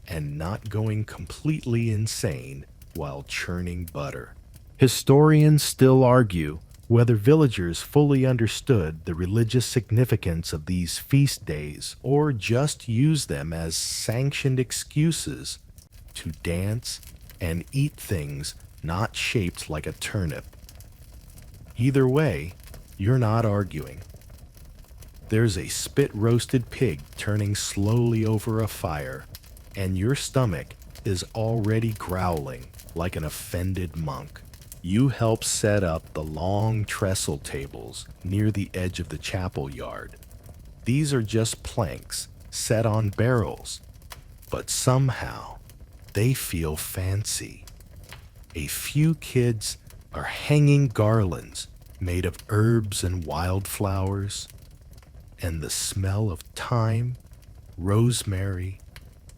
and not going completely insane while churning butter. Historians still argue whether villagers fully understood the religious significance of these feast days or just used them as sanctioned excuses to dance and eat things not shaped like a turnip. Either way, you're not arguing. There's a spit-roasted pig turning slowly over a fire, and your stomach is already growling like an offended monk. You help set up the long trestle tables near the edge of the chapel yard. These are just planks set on barrels, but somehow they feel fancy. A few kids are hanging garlands made of herbs and wildflowers, and the smell of thyme, rosemary,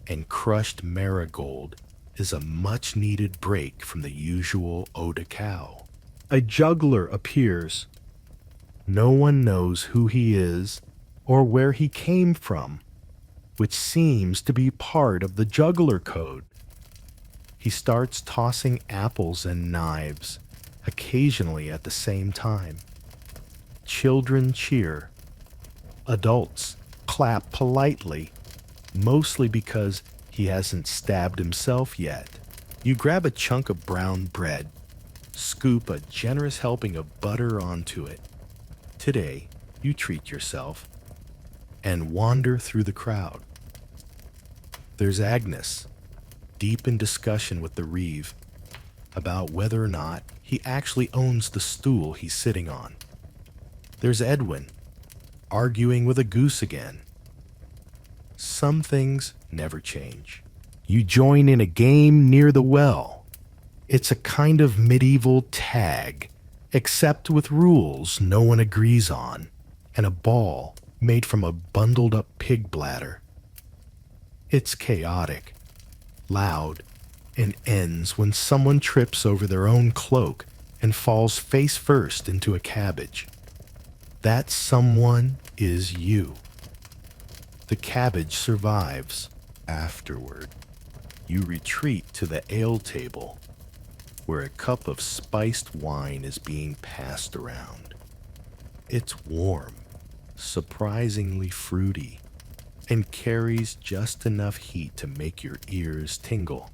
and crushed marigold is a much-needed break from the usual eau de cow. A juggler appears. No one knows who he is or where he came from, which seems to be part of the juggler code. He starts tossing apples and knives, occasionally at the same time. Children cheer. Adults clap politely, mostly because he hasn't stabbed himself yet. You grab a chunk of brown bread, scoop a generous helping of butter onto it. Today, you treat yourself. and wander through the crowd. There's Agnes, deep in discussion with the Reeve about whether or not he actually owns the stool he's sitting on. There's Edwin, arguing with a goose again. Some things never change. You join in a game near the well. It's a kind of medieval tag, except with rules no one agrees on, and a ball made from a bundled-up pig bladder. It's chaotic, loud, and ends when someone trips over their own cloak and falls face first into a cabbage. That someone is you. The cabbage survives. Afterward, you retreat to the ale table, where a cup of spiced wine is being passed around. It's warm, surprisingly fruity, and carries just enough heat to make your ears tingle.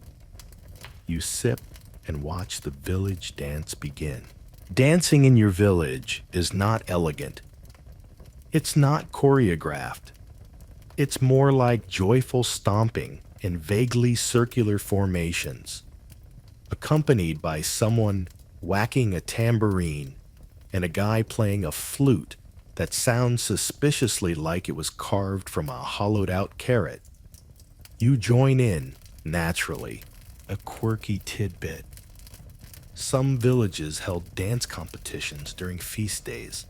You sip and watch the village dance begin. Dancing in your village is not elegant. It's not choreographed. It's more like joyful stomping in vaguely circular formations, accompanied by someone whacking a tambourine and a guy playing a flute that sounds suspiciously like it was carved from a hollowed-out carrot. You join in, naturally, a quirky tidbit. Some villages held dance competitions during feast days.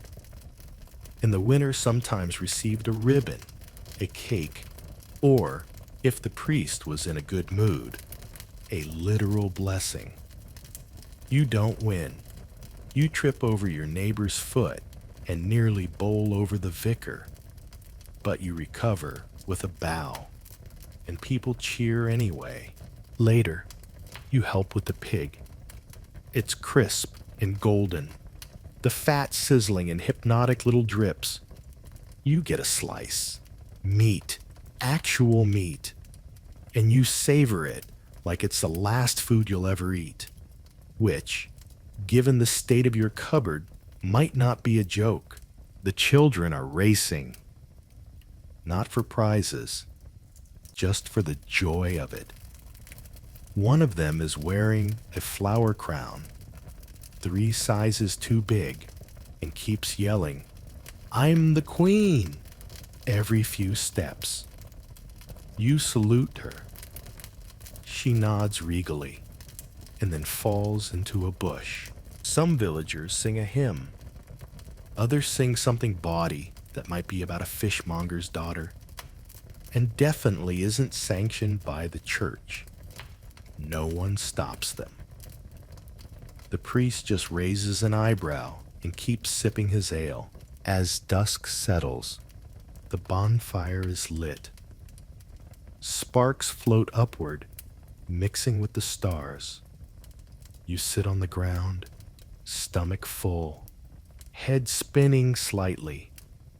In the winter, sometimes received a ribbon, a cake, or, if the priest was in a good mood, a literal blessing. You don't win. You trip over your neighbor's foot and nearly bowl over the vicar, but you recover with a bow, and people cheer anyway. Later, you help with the pig. It's crisp and golden, the fat sizzling in hypnotic little drips. You get a slice. Meat, actual meat, and you savor it like it's the last food you'll ever eat, which, given the state of your cupboard, might not be a joke. The children are racing, not for prizes, just for the joy of it. One of them is wearing a flower crown, 3 sizes too big, and keeps yelling, "I'm the queen," every few steps. You salute her. She nods regally, and then falls into a bush. Some villagers sing a hymn. Others sing something bawdy that might be about a fishmonger's daughter, and definitely isn't sanctioned by the church. No one stops them. The priest just raises an eyebrow and keeps sipping his ale. As dusk settles, the bonfire is lit. Sparks float upward, mixing with the stars. You sit on the ground, stomach full, head spinning slightly,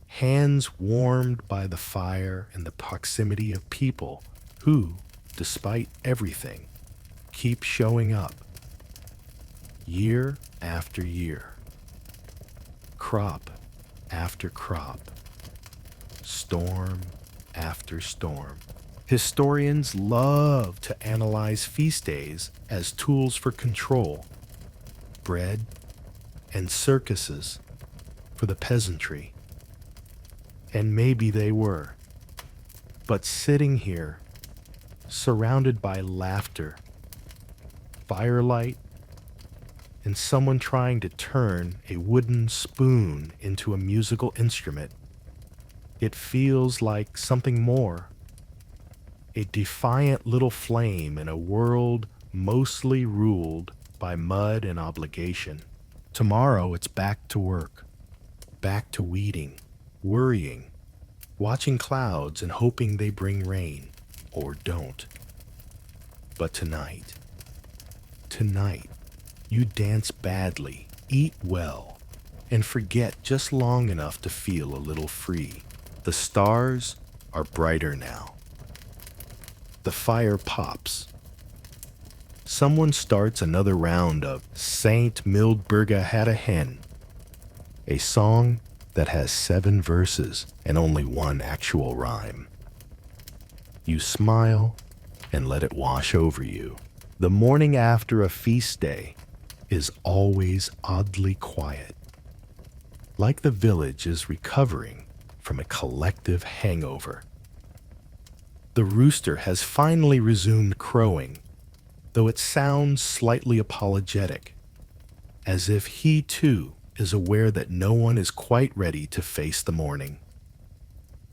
hands warmed by the fire and the proximity of people who, despite everything, keep showing up. Year after year. Crop after crop. Storm after storm. Historians love to analyze feast days as tools for control, bread, and circuses for the peasantry. And maybe they were. But sitting here, surrounded by laughter, firelight, and someone trying to turn a wooden spoon into a musical instrument, it feels like something more. A defiant little flame in a world mostly ruled by mud and obligation. Tomorrow it's back to work, back to weeding, worrying, watching clouds and hoping they bring rain, or don't. But tonight, you dance badly, eat well, and forget just long enough to feel a little free. The stars are brighter now. The fire pops. Someone starts another round of Saint Mildburga Had a Hen, a song that has 7 verses and only 1 actual rhyme. You smile and let it wash over you. The morning after a feast day is always oddly quiet, like the village is recovering from a collective hangover. The rooster has finally resumed crowing, though it sounds slightly apologetic, as if he too is aware that no one is quite ready to face the morning.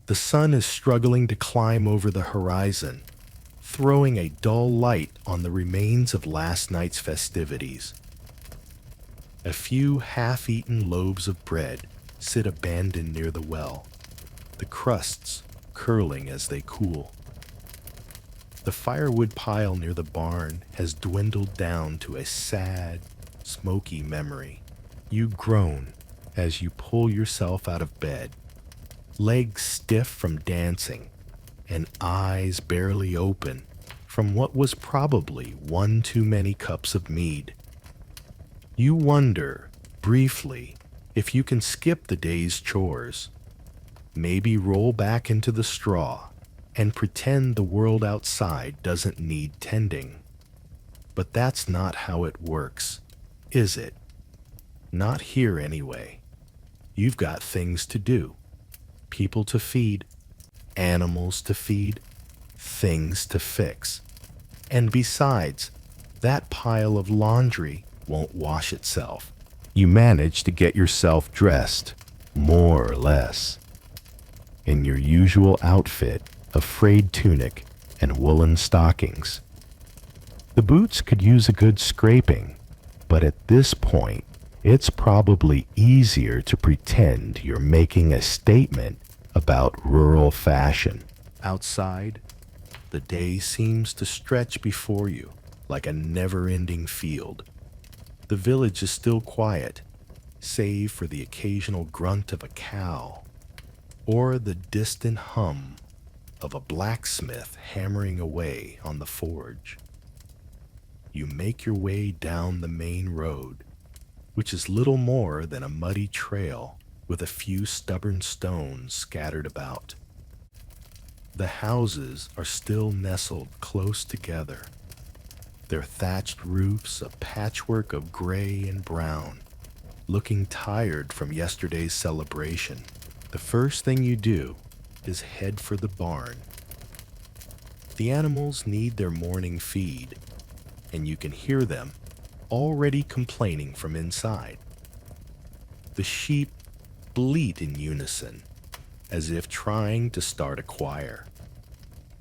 The sun is struggling to climb over the horizon, throwing a dull light on the remains of last night's festivities. A few half-eaten loaves of bread sit abandoned near the well, the crusts curling as they cool. The firewood pile near the barn has dwindled down to a sad, smoky memory. You groan as you pull yourself out of bed, legs stiff from dancing and eyes barely open from what was probably one too many cups of mead. You wonder, briefly, if you can skip the day's chores, maybe roll back into the straw and pretend the world outside doesn't need tending. But that's not how it works, is it? Not here anyway. You've got things to do, people to feed, animals to feed, things to fix. And besides, that pile of laundry won't wash itself. You manage to get yourself dressed, more or less, in your usual outfit of frayed tunic and woolen stockings. The boots could use a good scraping, but at this point, it's probably easier to pretend you're making a statement about rural fashion. Outside, the day seems to stretch before you like a never-ending field. The village is still quiet, save for the occasional grunt of a cow or the distant hum of a blacksmith hammering away on the forge. You make your way down the main road, which is little more than a muddy trail with a few stubborn stones scattered about. The houses are still nestled close together, their thatched roofs a patchwork of gray and brown, looking tired from yesterday's celebration. The first thing you do is head for the barn. The animals need their morning feed, and you can hear them already complaining from inside. The sheep bleat in unison, as if trying to start a choir,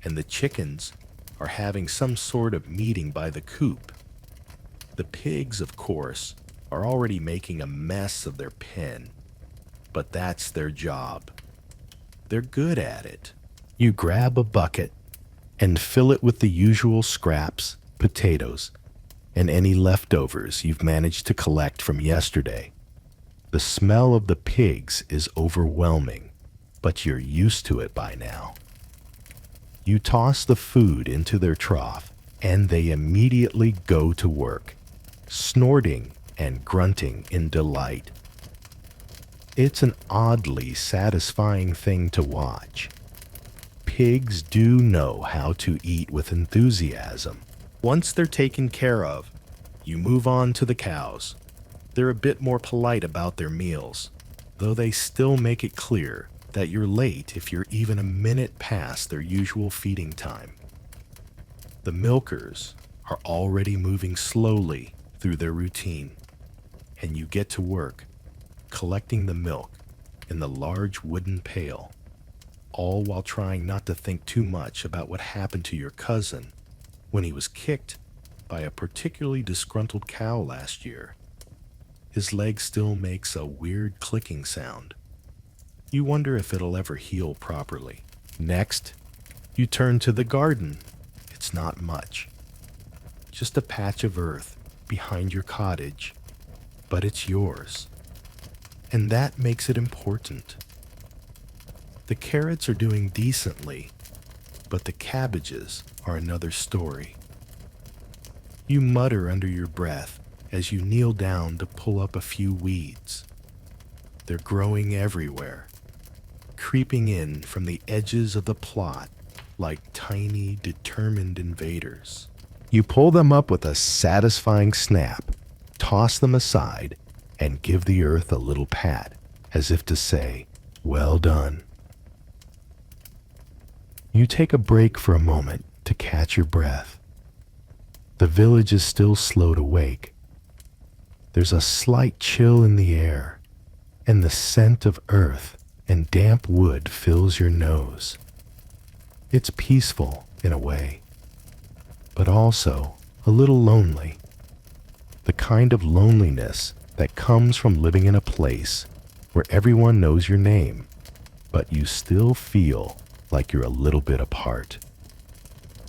and the chickens are having some sort of meeting by the coop. The pigs, of course, are already making a mess of their pen, but that's their job. They're good at it. You grab a bucket and fill it with the usual scraps, potatoes, and any leftovers you've managed to collect from yesterday. The smell of the pigs is overwhelming, but you're used to it by now. You toss the food into their trough, and they immediately go to work, snorting and grunting in delight. It's an oddly satisfying thing to watch. Pigs do know how to eat with enthusiasm. Once they're taken care of, you move on to the cows. They're a bit more polite about their meals, though they still make it clear that you're late if you're even a minute past their usual feeding time. The milkers are already moving slowly through their routine, and you get to work collecting the milk in the large wooden pail, all while trying not to think too much about what happened to your cousin when he was kicked by a particularly disgruntled cow last year. His leg still makes a weird clicking sound. You wonder if it'll ever heal properly. Next, you turn to the garden. It's not much, just a patch of earth behind your cottage, but it's yours. And that makes it important. The carrots are doing decently, but the cabbages are another story. You mutter under your breath as you kneel down to pull up a few weeds. They're growing everywhere, creeping in from the edges of the plot like tiny, determined invaders. You pull them up with a satisfying snap, toss them aside, and give the earth a little pat, as if to say, "Well done." You take a break for a moment to catch your breath. The village is still slow to wake. There's a slight chill in the air, and the scent of earth and damp wood fills your nose. It's peaceful in a way, but also a little lonely. The kind of loneliness that comes from living in a place where everyone knows your name, but you still feel like you're a little bit apart.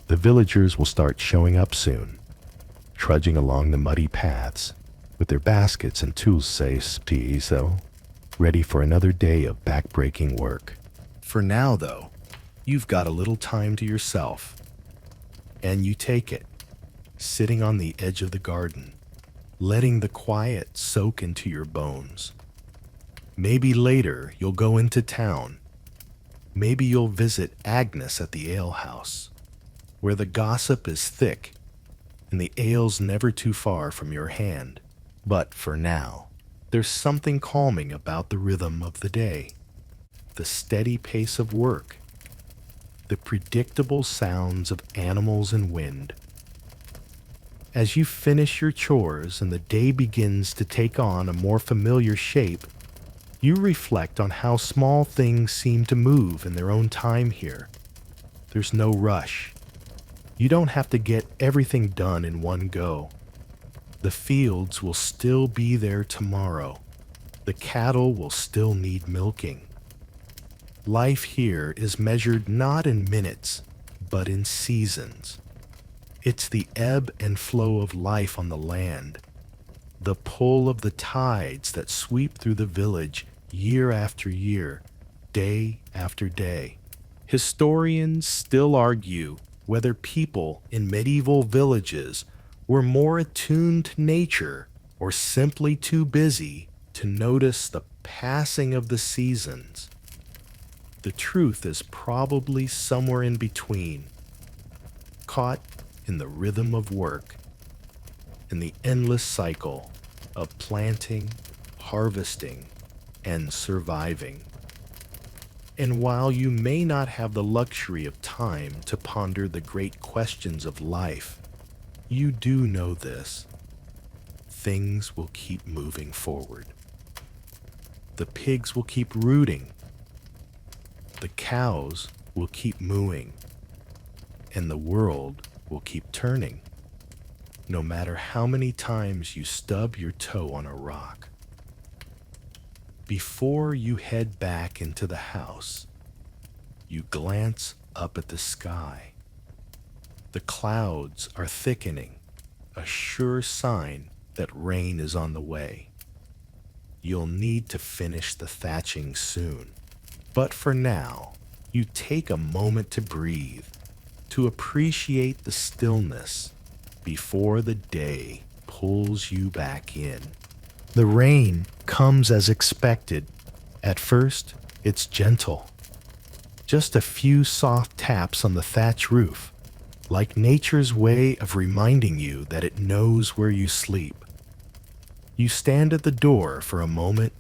The villagers will start showing up soon, trudging along the muddy paths with their baskets and tools so ready for another day of backbreaking work. For now, though, you've got a little time to yourself, and you take it, sitting on the edge of the garden, letting the quiet soak into your bones. Maybe later you'll go into town. Maybe you'll visit Agnes at the alehouse, where the gossip is thick and the ale's never too far from your hand. But for now, there's something calming about the rhythm of the day, the steady pace of work, the predictable sounds of animals and wind. As you finish your chores and the day begins to take on a more familiar shape, you reflect on how small things seem to move in their own time here. There's no rush. You don't have to get everything done in one go. The fields will still be there tomorrow. The cattle will still need milking. Life here is measured not in minutes, but in seasons. It's the ebb and flow of life on the land, the pull of the tides that sweep through the village year after year, day after day. Historians still argue whether people in medieval villages were more attuned to nature or simply too busy to notice the passing of the seasons. The truth is probably somewhere in between, caught in the rhythm of work, in the endless cycle of planting, harvesting, and surviving. And while you may not have the luxury of time to ponder the great questions of life, you do know this: things will keep moving forward. The pigs will keep rooting. The cows will keep mooing. And the world will keep turning, no matter how many times you stub your toe on a rock. Before you head back into the house, you glance up at the sky. The clouds are thickening, a sure sign that rain is on the way. You'll need to finish the thatching soon, but for now, you take a moment to breathe, to appreciate the stillness before the day pulls you back in. The rain comes as expected. At first, it's gentle. Just a few soft taps on the thatch roof, like nature's way of reminding you that it knows where you sleep. You stand at the door for a moment,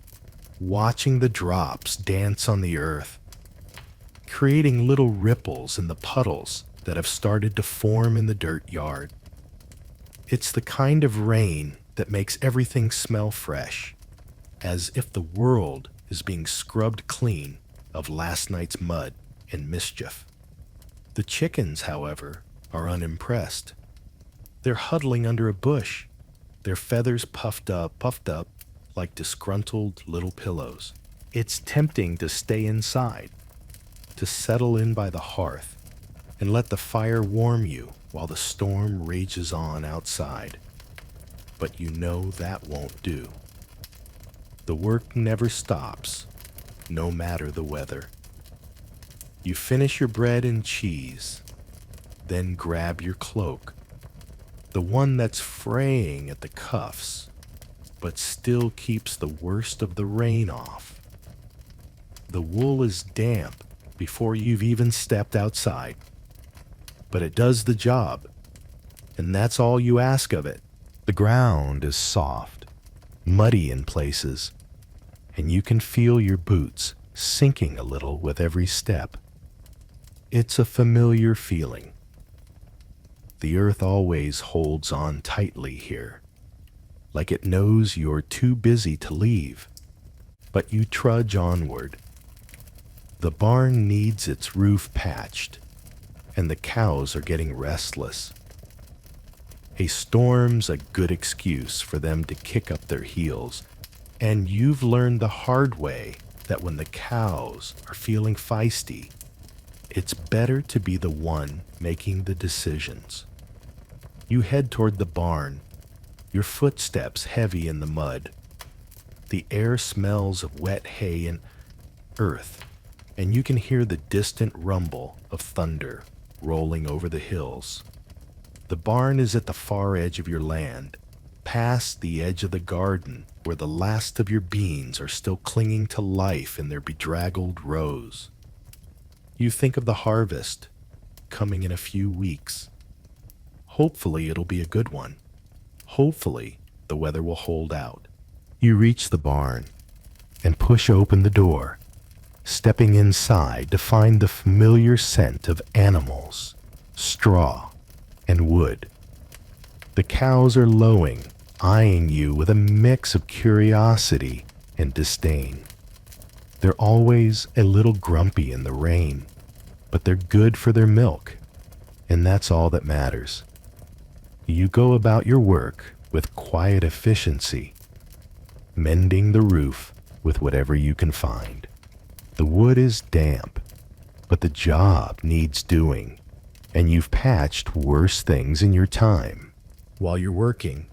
watching the drops dance on the earth, creating little ripples in the puddles that have started to form in the dirt yard. It's the kind of rain that makes everything smell fresh, as if the world is being scrubbed clean of last night's mud and mischief. The chickens, however, are unimpressed. They're huddling under a bush, their feathers puffed up like disgruntled little pillows. It's tempting to stay inside, to settle in by the hearth, and let the fire warm you while the storm rages on outside. But you know that won't do. The work never stops, no matter the weather. You finish your bread and cheese, then grab your cloak, the one that's fraying at the cuffs. but still keeps the worst of the rain off. The wool is damp before you've even stepped outside, but it does the job, and that's all you ask of it. The ground is soft, muddy in places, and you can feel your boots sinking a little with every step. It's a familiar feeling. The earth always holds on tightly here, like it knows you're too busy to leave, but you trudge onward. The barn needs its roof patched, and the cows are getting restless. A storm's a good excuse for them to kick up their heels, and you've learned the hard way that when the cows are feeling feisty, it's better to be the one making the decisions. You head toward the barn, your footsteps heavy in the mud. The air smells of wet hay and earth, and you can hear the distant rumble of thunder rolling over the hills. The barn is at the far edge of your land, past the edge of the garden where the last of your beans are still clinging to life in their bedraggled rows. You think of the harvest coming in a few weeks. Hopefully it'll be a good one. Hopefully the weather will hold out. You reach the barn and push open the door, stepping inside to find the familiar scent of animals, straw, and wood. The cows are lowing, eyeing you with a mix of curiosity and disdain. They're always a little grumpy in the rain, but they're good for their milk, and that's all that matters. You go about your work with quiet efficiency, mending the roof with whatever you can find. The wood is damp, but the job needs doing, and you've patched worse things in your time. While you're working,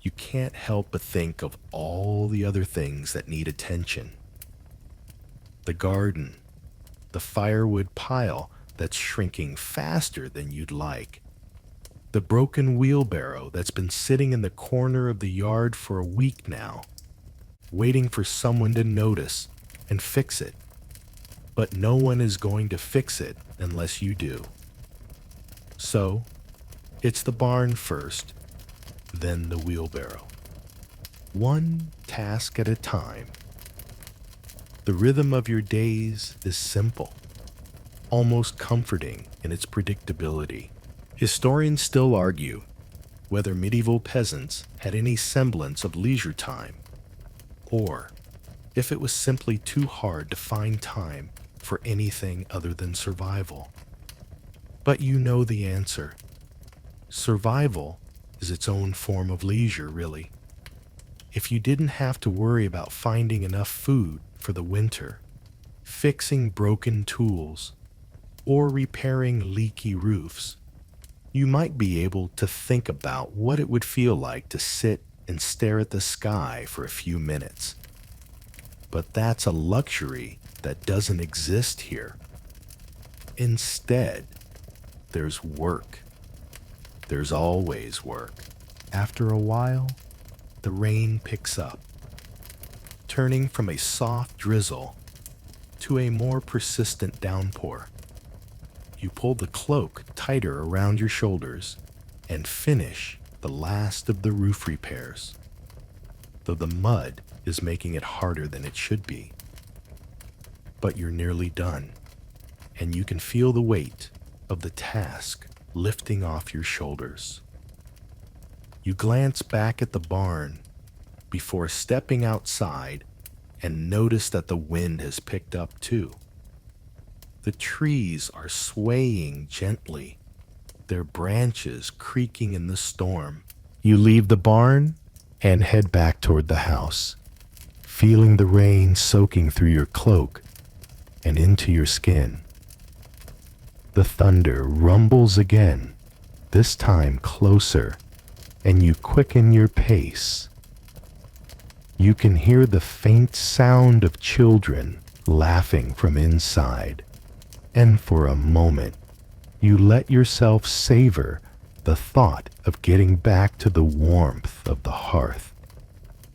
you can't help but think of all the other things that need attention. The garden, the firewood pile that's shrinking faster than you'd like, the broken wheelbarrow that's been sitting in the corner of the yard for a week now, waiting for someone to notice and fix it. But no one is going to fix it unless you do. So, it's the barn first, then the wheelbarrow. One task at a time. The rhythm of your days is simple, almost comforting in its predictability. Historians still argue whether medieval peasants had any semblance of leisure time, or if it was simply too hard to find time for anything other than survival. But you know the answer. Survival is its own form of leisure, really. If you didn't have to worry about finding enough food for the winter, fixing broken tools, or repairing leaky roofs, you might be able to think about what it would feel like to sit and stare at the sky for a few minutes. But that's a luxury that doesn't exist here. Instead, there's work. There's always work. After a while, the rain picks up, turning from a soft drizzle to a more persistent downpour. You pull the cloak tighter around your shoulders and finish the last of the roof repairs, though the mud is making it harder than it should be. But you're nearly done, and you can feel the weight of the task lifting off your shoulders. You glance back at the barn before stepping outside and notice that the wind has picked up too. The trees are swaying gently, their branches creaking in the storm. You leave the barn and head back toward the house, feeling the rain soaking through your cloak and into your skin. The thunder rumbles again, this time closer, and you quicken your pace. You can hear the faint sound of children laughing from inside, and for a moment, you let yourself savor the thought of getting back to the warmth of the hearth.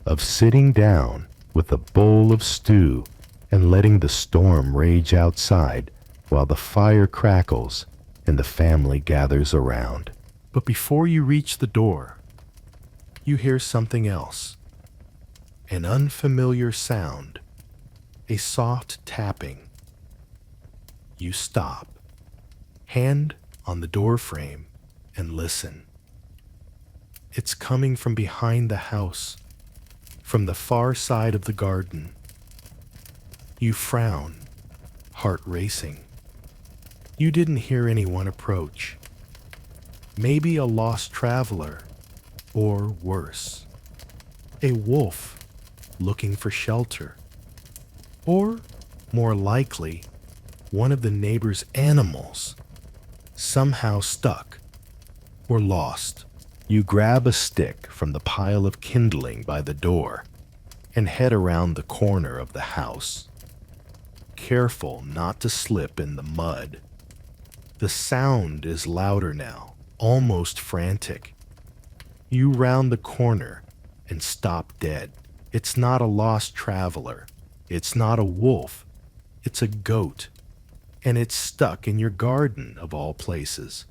of sitting down with a bowl of stew and letting the storm rage outside while the fire crackles and the family gathers around. But before you reach the door, you hear something else. An unfamiliar sound, a soft tapping. You stop, hand on the door frame, and listen. It's coming from behind the house, from the far side of the garden. You frown, heart racing. You didn't hear anyone approach. Maybe a lost traveler, or worse, a wolf looking for shelter. Or, more likely, one of the neighbor's animals, somehow stuck or lost. You grab a stick from the pile of kindling by the door and head around the corner of the house, careful not to slip in the mud. The sound is louder now, almost frantic. You round the corner and stop dead. It's not a lost traveler. It's not a wolf. It's a goat. And it's stuck in your garden, of all places.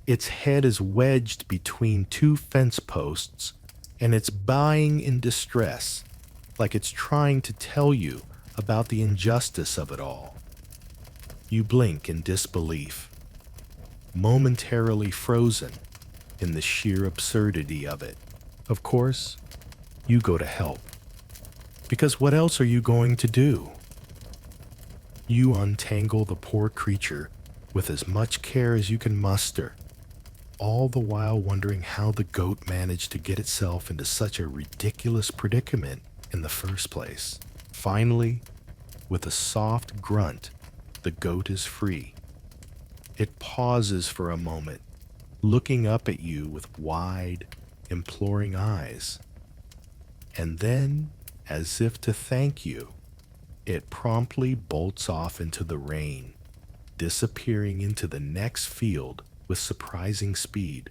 Its head is wedged between two fence posts, and it's baaing in distress, like it's trying to tell you about the injustice of it all. You blink in disbelief, momentarily frozen in the sheer absurdity of it. Of course, you go to help, because what else are you going to do? You untangle the poor creature with as much care as you can muster, all the while wondering how the goat managed to get itself into such a ridiculous predicament in the first place. Finally, with a soft grunt, the goat is free. It pauses for a moment, looking up at you with wide, imploring eyes. And then, as if to thank you, it promptly bolts off into the rain, disappearing into the next field with surprising speed.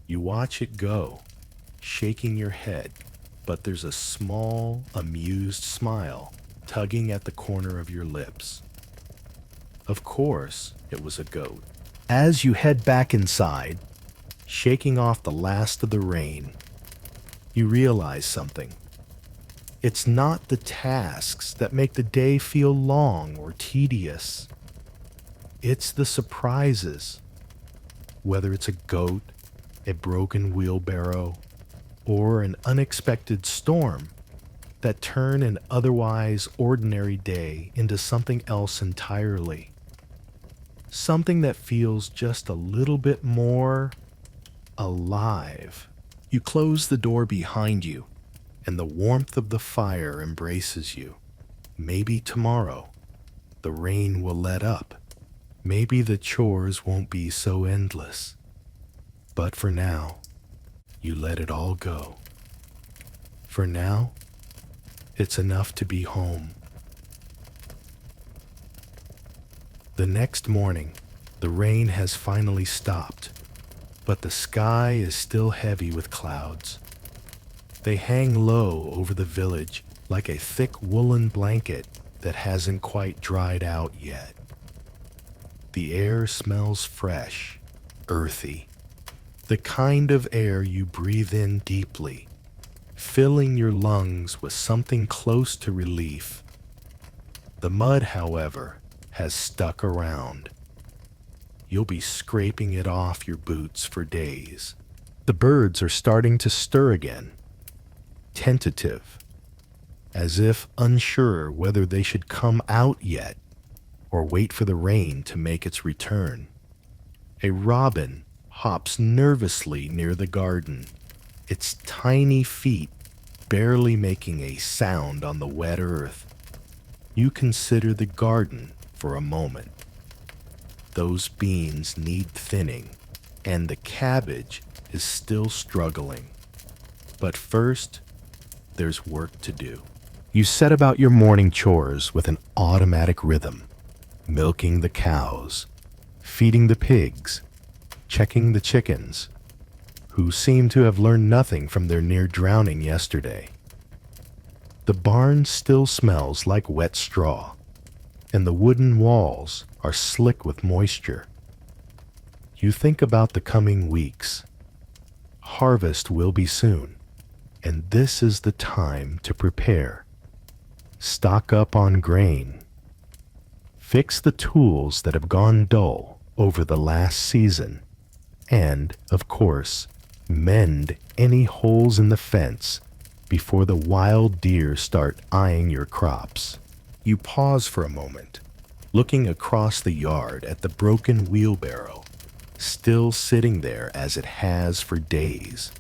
You watch it go, shaking your head, but there's a small, amused smile tugging at the corner of your lips. Of course, it was a goat. As you head back inside, shaking off the last of the rain, you realize something. It's not the tasks that make the day feel long or tedious. It's the surprises, whether it's a goat, a broken wheelbarrow, or an unexpected storm that turn an otherwise ordinary day into something else entirely. Something that feels just a little bit more alive. You close the door behind you, and the warmth of the fire embraces you. Maybe tomorrow, the rain will let up. Maybe the chores won't be so endless. But for now, you let it all go. For now, it's enough to be home. The next morning, the rain has finally stopped, but the sky is still heavy with clouds. They hang low over the village like a thick woolen blanket that hasn't quite dried out yet. The air smells fresh, earthy, the kind of air you breathe in deeply, filling your lungs with something close to relief. The mud, however, has stuck around. You'll be scraping it off your boots for days. The birds are starting to stir again, tentative, as if unsure whether they should come out yet or wait for the rain to make its return. A robin hops nervously near the garden, its tiny feet barely making a sound on the wet earth. You consider the garden for a moment. Those beans need thinning, and the cabbage is still struggling. But first, there's work to do. You set about your morning chores with an automatic rhythm, milking the cows, feeding the pigs, checking the chickens. who seem to have learned nothing from their near drowning yesterday. The barn still smells like wet straw, and the wooden walls are slick with moisture. You think about the coming weeks. Harvest will be soon, and this is the time to prepare. Stock up on grain. Fix the tools that have gone dull over the last season, and, of course, mend any holes in the fence before the wild deer start eyeing your crops. You pause for a moment, looking across the yard at the broken wheelbarrow, still sitting there as it has for days.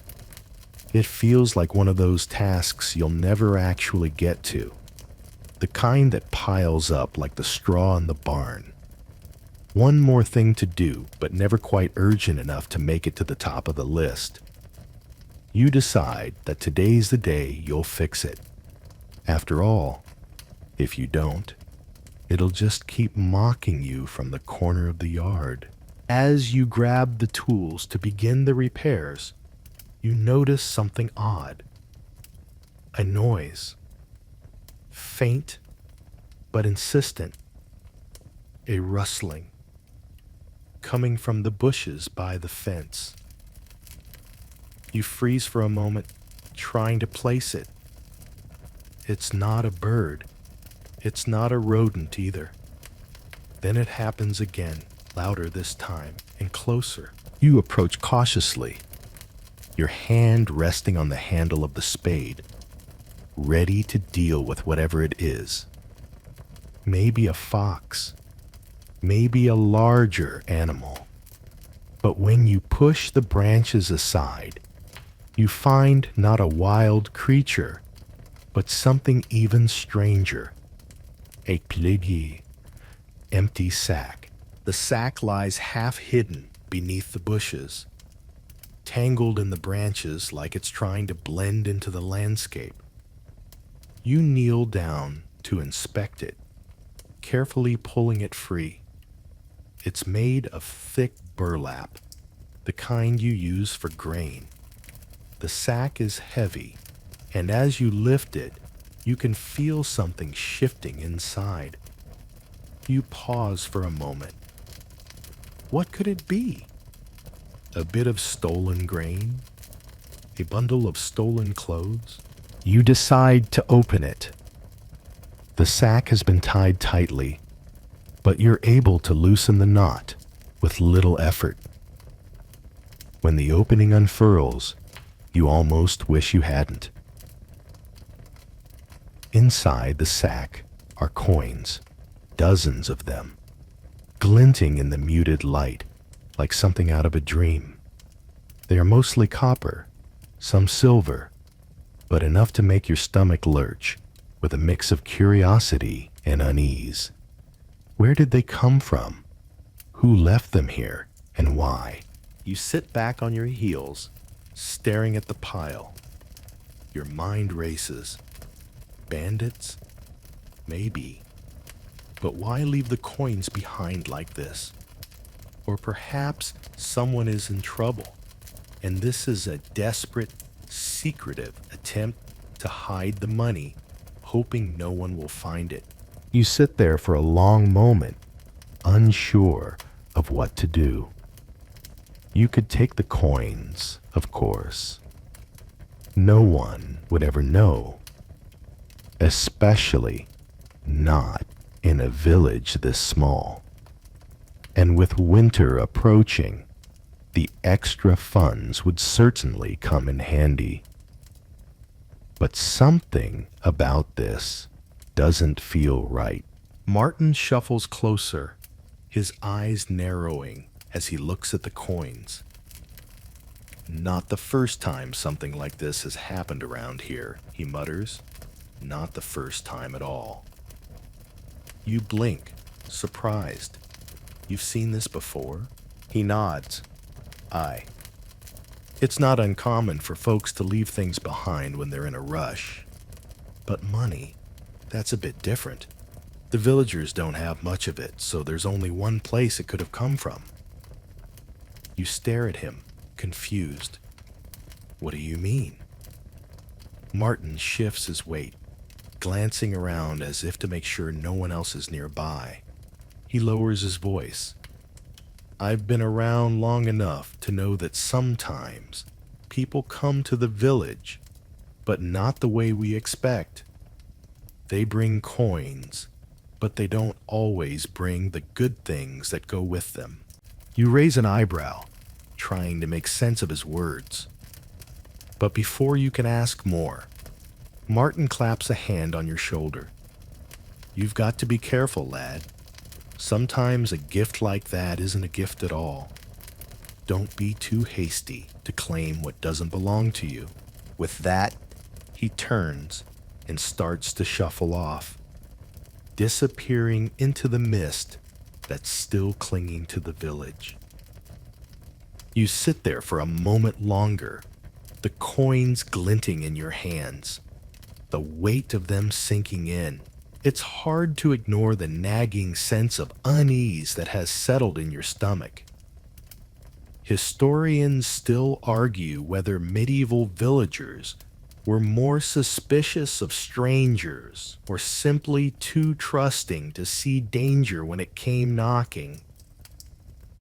It feels like one of those tasks you'll never actually get to, the kind that piles up like the straw in the barn. One more thing to do, but never quite urgent enough to make it to the top of the list. You decide that today's the day you'll fix it. After all, if you don't, it'll just keep mocking you from the corner of the yard. As you grab the tools to begin the repairs, you notice something odd. A noise. Faint, but insistent. A rustling. Coming from the bushes by the fence. You freeze for a moment, trying to place it. It's not a bird. It's not a rodent either. Then it happens again, louder this time, and closer. You approach cautiously, your hand resting on the handle of the spade, ready to deal with whatever it is. Maybe a fox, maybe a larger animal. But when you push the branches aside, you find not a wild creature, but something even stranger. A plédier, empty sack. The sack lies half hidden beneath the bushes, tangled in the branches like it's trying to blend into the landscape. You kneel down to inspect it, carefully pulling it free. It's made of thick burlap, the kind you use for grain. The sack is heavy, and as you lift it, you can feel something shifting inside. You pause for a moment. What could it be? A bit of stolen grain? A bundle of stolen clothes? You decide to open it. The sack has been tied tightly, but you're able to loosen the knot with little effort. When the opening unfurls, you almost wish you hadn't. Inside the sack are coins, dozens of them, glinting in the muted light like something out of a dream. They are mostly copper, some silver, but enough to make your stomach lurch with a mix of curiosity and unease. Where did they come from? Who left them here, and why? You sit back on your heels, staring at the pile. Your mind races. Bandits? Maybe. But why leave the coins behind like this? Or perhaps someone is in trouble, and this is a desperate, secretive attempt to hide the money, hoping no one will find it. You sit there for a long moment, unsure of what to do. You could take the coins, of course. No one would ever know, especially not in a village this small. And with winter approaching, the extra funds would certainly come in handy. But something about this doesn't feel right. Martin shuffles closer, his eyes narrowing as he looks at the coins. Not the first time something like this has happened around here, he mutters. Not the first time at all. You blink, surprised. You've seen this before? He nods. Aye. It's not uncommon for folks to leave things behind when they're in a rush. But money, that's a bit different. The villagers don't have much of it, so there's only one place it could have come from. You stare at him, confused. What do you mean? Martin shifts his weight, glancing around as if to make sure no one else is nearby. He lowers his voice. I've been around long enough to know that sometimes people come to the village, but not the way we expect. They bring coins, but they don't always bring the good things that go with them. You raise an eyebrow, trying to make sense of his words. But before you can ask more, Martin claps a hand on your shoulder. You've got to be careful, lad. Sometimes a gift like that isn't a gift at all. Don't be too hasty to claim what doesn't belong to you. With that, he turns and starts to shuffle off, disappearing into the mist that's still clinging to the village. You sit there for a moment longer, the coins glinting in your hands, the weight of them sinking in. It's hard to ignore the nagging sense of unease that has settled in your stomach. Historians still argue whether medieval villagers were more suspicious of strangers or simply too trusting to see danger when it came knocking.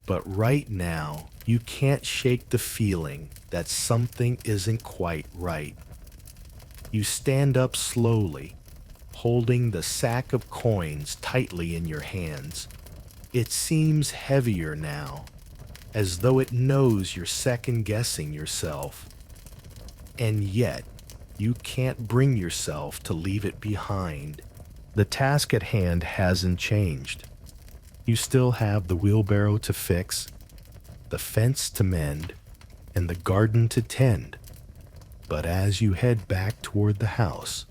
But right now, you can't shake the feeling that something isn't quite right. You stand up slowly, holding the sack of coins tightly in your hands. It seems heavier now, as though it knows you're second-guessing yourself. And yet, you can't bring yourself to leave it behind. The task at hand hasn't changed. You still have the wheelbarrow to fix, the fence to mend, and the garden to tend. But as you head back toward the house,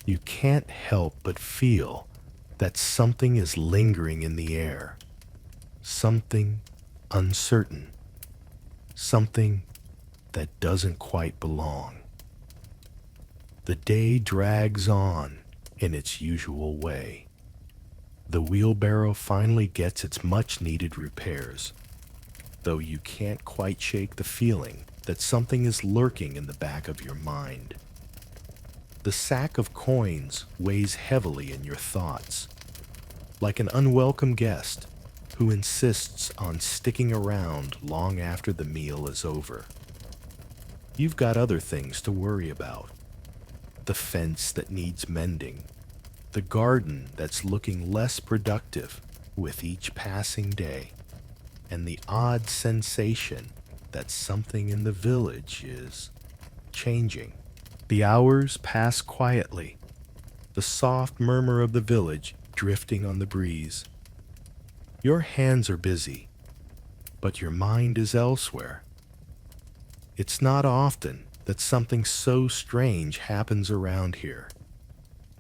you can't help but feel that something is lingering in the air. Something uncertain. Something that doesn't quite belong. The day drags on in its usual way. The wheelbarrow finally gets its much-needed repairs, though you can't quite shake the feeling that something is lurking in the back of your mind. The sack of coins weighs heavily in your thoughts, like an unwelcome guest who insists on sticking around long after the meal is over. You've got other things to worry about. The fence that needs mending, the garden that's looking less productive with each passing day, and the odd sensation that something in the village is changing. The hours pass quietly, the soft murmur of the village drifting on the breeze. Your hands are busy, but your mind is elsewhere. It's not often that something so strange happens around here.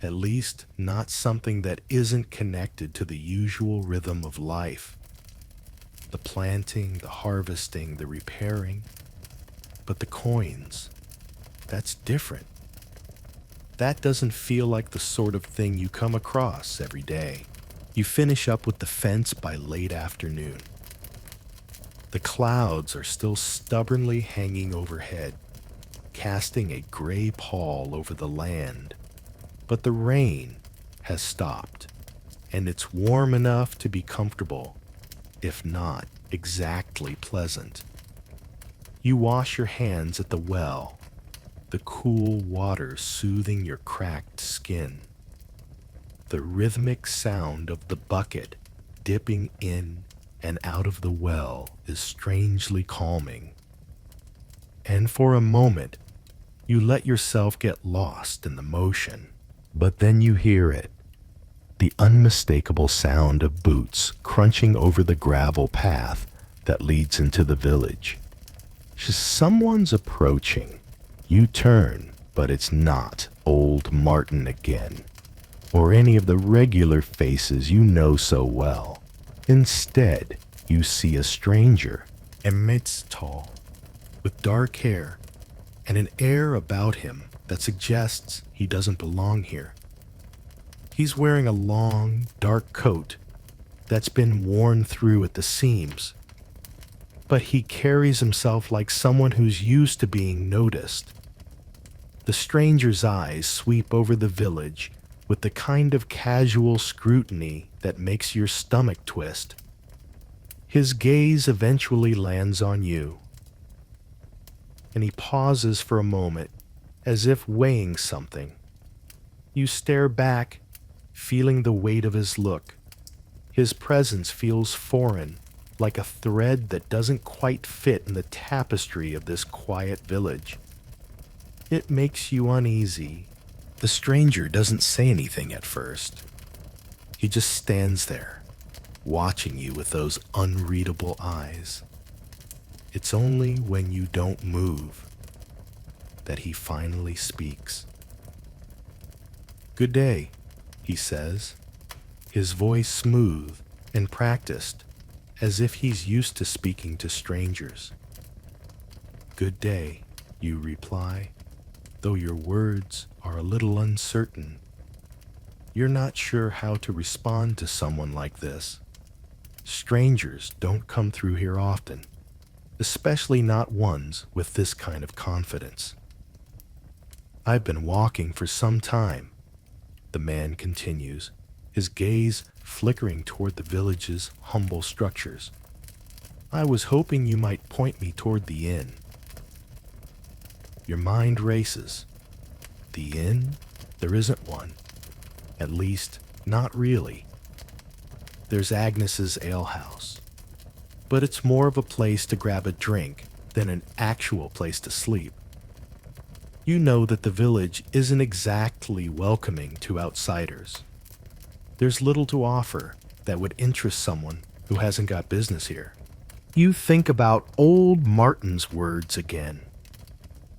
At least, not something that isn't connected to the usual rhythm of life. The planting, the harvesting, the repairing. But the coins, that's different. That doesn't feel like the sort of thing you come across every day. You finish up with the fence by late afternoon. The clouds are still stubbornly hanging overhead, casting a gray pall over the land. But the rain has stopped, and it's warm enough to be comfortable, if not exactly pleasant. You wash your hands at the well, the cool water soothing your cracked skin. The rhythmic sound of the bucket dipping in and out of the well is strangely calming. And for a moment, you let yourself get lost in the motion. But then you hear it, the unmistakable sound of boots crunching over the gravel path that leads into the village. Someone's approaching. You turn, but it's not old Martin again, or any of the regular faces you know so well. Instead, you see a stranger, immense tall, with dark hair and an air about him that suggests he doesn't belong here. He's wearing a long, dark coat that's been worn through at the seams. but he carries himself like someone who's used to being noticed. The stranger's eyes sweep over the village with the kind of casual scrutiny that makes your stomach twist. His gaze eventually lands on you, and he pauses for a moment as if weighing something. You stare back, feeling the weight of his look. His presence feels foreign, like a thread that doesn't quite fit in the tapestry of this quiet village. It makes you uneasy. The stranger doesn't say anything at first. He just stands there, watching you with those unreadable eyes. It's only when you don't move that he finally speaks. "Good day," he says, his voice smooth and practiced, as if he's used to speaking to strangers. "Good day," you reply, though your words are a little uncertain. You're not sure how to respond to someone like this. Strangers don't come through here often, especially not ones with this kind of confidence. "I've been walking for some time," the man continues, his gaze flickering toward the village's humble structures. "I was hoping you might point me toward the inn." Your mind races. The inn? There isn't one. At least, not really. There's Agnes's alehouse, but it's more of a place to grab a drink than an actual place to sleep. You know that the village isn't exactly welcoming to outsiders. There's little to offer that would interest someone who hasn't got business here. You think about old Martin's words again.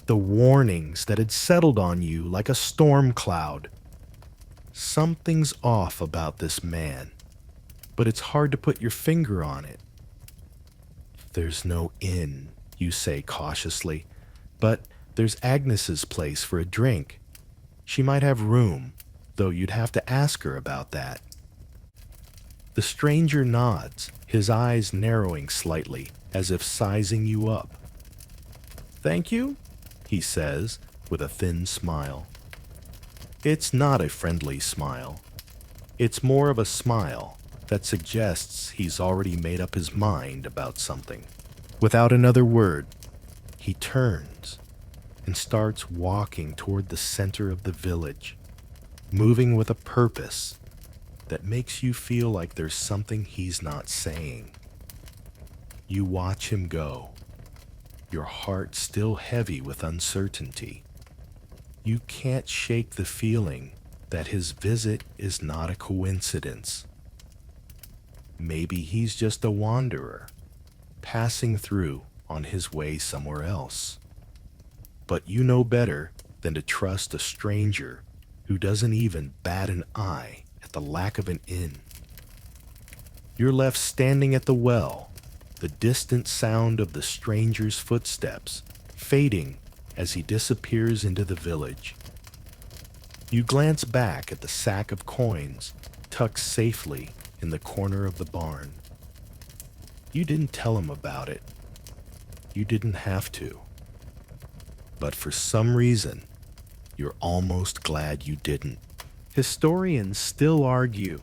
The warnings that had settled on you like a storm cloud. Something's off about this man, but it's hard to put your finger on it. "There's no inn," you say cautiously, "but there's Agnes's place for a drink. She might have room, though you'd have to ask her about that." The stranger nods, his eyes narrowing slightly, as if sizing you up. "Thank you," he says, with a thin smile. It's not a friendly smile. It's more of a smile that suggests he's already made up his mind about something. Without another word, he turns and starts walking toward the center of the village, moving with a purpose that makes you feel like there's something he's not saying. You watch him go, your heart still heavy with uncertainty. You can't shake the feeling that his visit is not a coincidence. Maybe he's just a wanderer, passing through on his way somewhere else. But you know better than to trust a stranger who doesn't even bat an eye at the lack of an inn. You're left standing at the well, the distant sound of the stranger's footsteps fading as he disappears into the village. You glance back at the sack of coins tucked safely in the corner of the barn. You didn't tell him about it. You didn't have to. But for some reason, you're almost glad you didn't. Historians still argue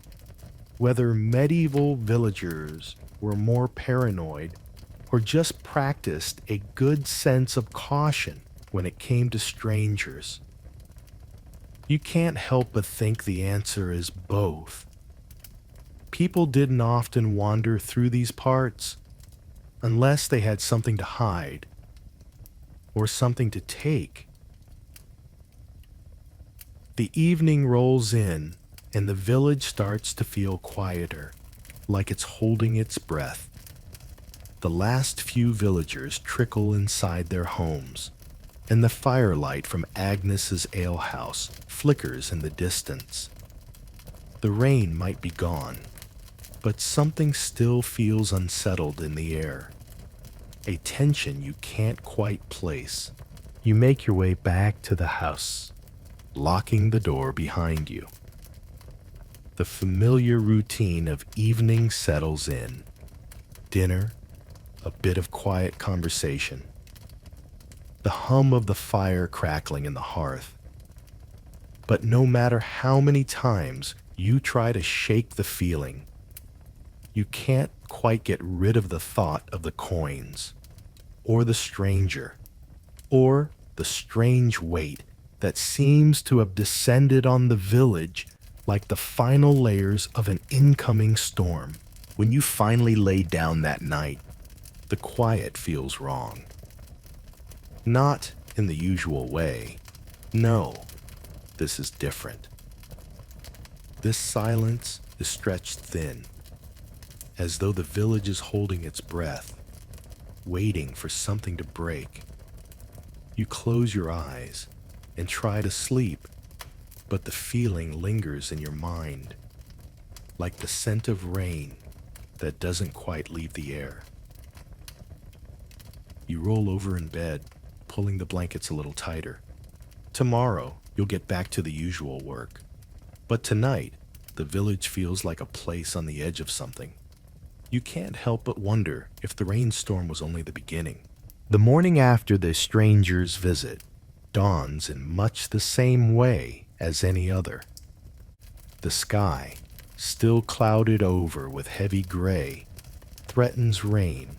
whether medieval villagers were more paranoid or just practiced a good sense of caution when it came to strangers. You can't help but think the answer is both. People didn't often wander through these parts unless they had something to hide or something to take. The evening rolls in and the village starts to feel quieter, like it's holding its breath. The last few villagers trickle inside their homes, and the firelight from Agnes's alehouse flickers in the distance. The rain might be gone, but something still feels unsettled in the air, a tension you can't quite place. You make your way back to the house, locking the door behind you. The familiar routine of evening settles in. Dinner, a bit of quiet conversation, the hum of the fire crackling in the hearth. But no matter how many times you try to shake the feeling, you can't quite get rid of the thought of the coins, or the stranger, or the strange weight that seems to have descended on the village like the final layers of an incoming storm. When you finally lay down that night, the quiet feels wrong. Not in the usual way. No, this is different. This silence is stretched thin, as though the village is holding its breath, waiting for something to break. You close your eyes and try to sleep, but the feeling lingers in your mind, like the scent of rain that doesn't quite leave the air. You roll over in bed, pulling the blankets a little tighter. Tomorrow, you'll get back to the usual work. But tonight, the village feels like a place on the edge of something. You can't help but wonder if the rainstorm was only the beginning. The morning after the stranger's visit dawns in much the same way as any other. The sky, still clouded over with heavy gray, threatens rain,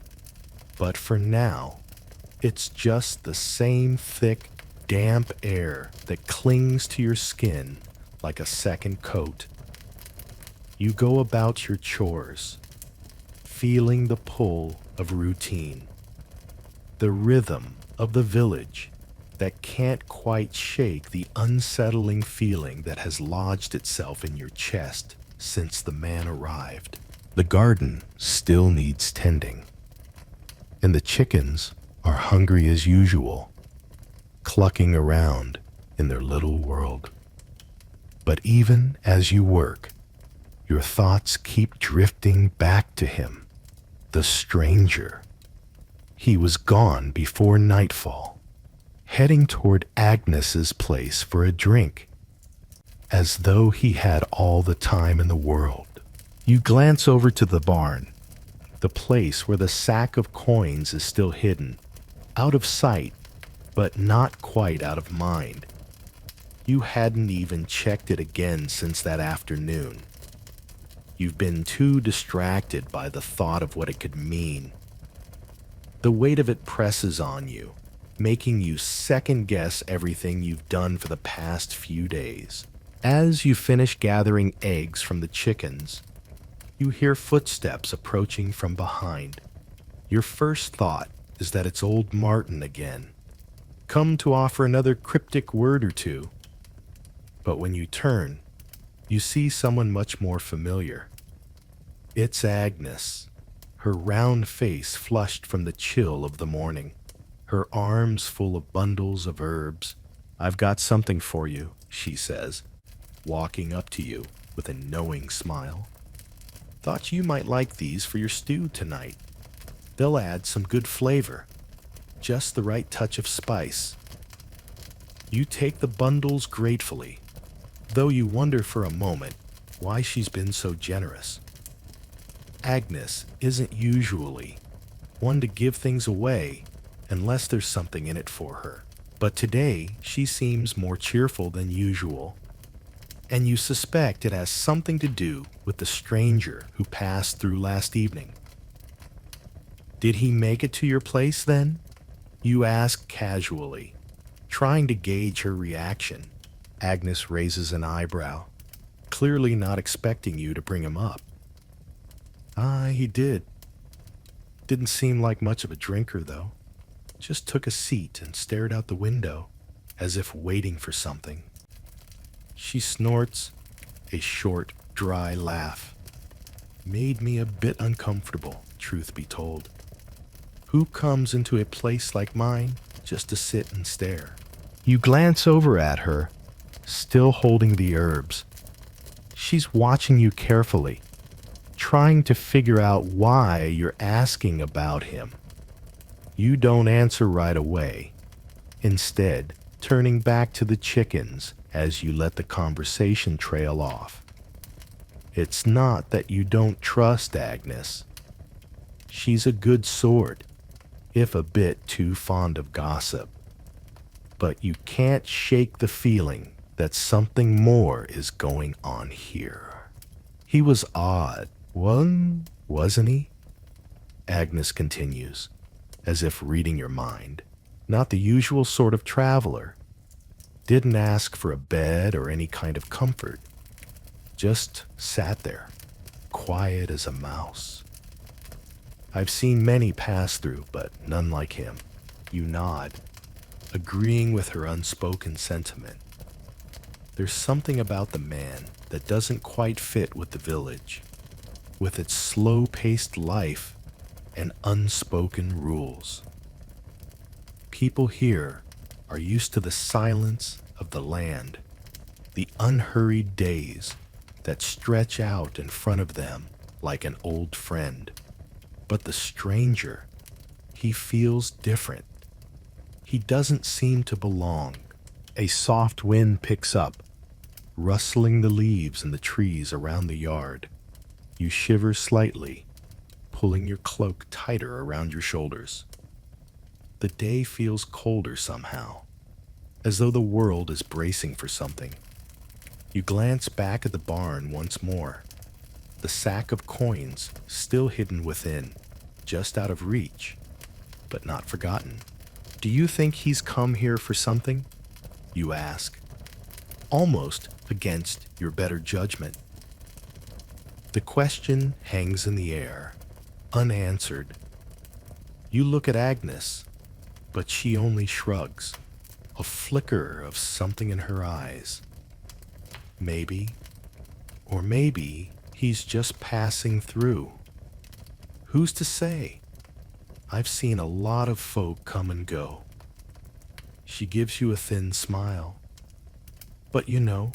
but for now, it's just the same thick, damp air that clings to your skin like a second coat. You go about your chores, feeling the pull of routine, the rhythm of the village that can't quite shake the unsettling feeling that has lodged itself in your chest since the man arrived. The garden still needs tending, and the chickens are hungry as usual, clucking around in their little world. But even as you work, your thoughts keep drifting back to him, the stranger. He was gone before nightfall, heading toward Agnes's place for a drink, as though he had all the time in the world. You glance over to the barn, the place where the sack of coins is still hidden, out of sight, but not quite out of mind. You hadn't even checked it again since that afternoon. You've been too distracted by the thought of what it could mean. The weight of it presses on you, making you second-guess everything you've done for the past few days. As you finish gathering eggs from the chickens, you hear footsteps approaching from behind. Your first thought is that it's old Martin again, come to offer another cryptic word or two. But when you turn, you see someone much more familiar. It's Agnes, her round face flushed from the chill of the morning, her arms full of bundles of herbs. "I've got something for you," she says, walking up to you with a knowing smile. "Thought you might like these for your stew tonight. They'll add some good flavor, just the right touch of spice." You take the bundles gratefully, though you wonder for a moment why she's been so generous. Agnes isn't usually one to give things away unless there's something in it for her, but today she seems more cheerful than usual, and you suspect it has something to do with the stranger who passed through last evening. "Did he make it to your place then?" you ask casually, trying to gauge her reaction. Agnes raises an eyebrow, clearly not expecting you to bring him up. He did. Didn't seem like much of a drinker, though. Just took a seat and stared out the window, as if waiting for something." She snorts a short, dry laugh. "Made me a bit uncomfortable, truth be told. Who comes into a place like mine just to sit and stare?" You glance over at her, still holding the herbs. She's watching you carefully, trying to figure out why you're asking about him. You don't answer right away, instead turning back to the chickens as you let the conversation trail off. It's not that you don't trust Agnes. She's a good sort, if a bit too fond of gossip. But you can't shake the feeling that something more is going on here. He was odd, wasn't he? Agnes continues, as if reading your mind. Not the usual sort of traveler. Didn't ask for a bed or any kind of comfort. Just sat there, quiet as a mouse. I've seen many pass through, but none like him. You nod, agreeing with her unspoken sentiment. There's something about the man that doesn't quite fit with the village, with its slow-paced life and unspoken rules. People here are used to the silence of the land, the unhurried days that stretch out in front of them like an old friend. But the stranger, he feels different. He doesn't seem to belong. A soft wind picks up, rustling the leaves in the trees around the yard. You shiver slightly, pulling your cloak tighter around your shoulders. The day feels colder somehow, as though the world is bracing for something. You glance back at the barn once more, the sack of coins still hidden within, just out of reach, but not forgotten. Do you think he's come here for something? You ask, almost against your better judgment. The question hangs in the air, unanswered. You look at Agnes, but she only shrugs, a flicker of something in her eyes. Maybe, or maybe he's just passing through. Who's to say? I've seen a lot of folk come and go. She gives you a thin smile. But you know,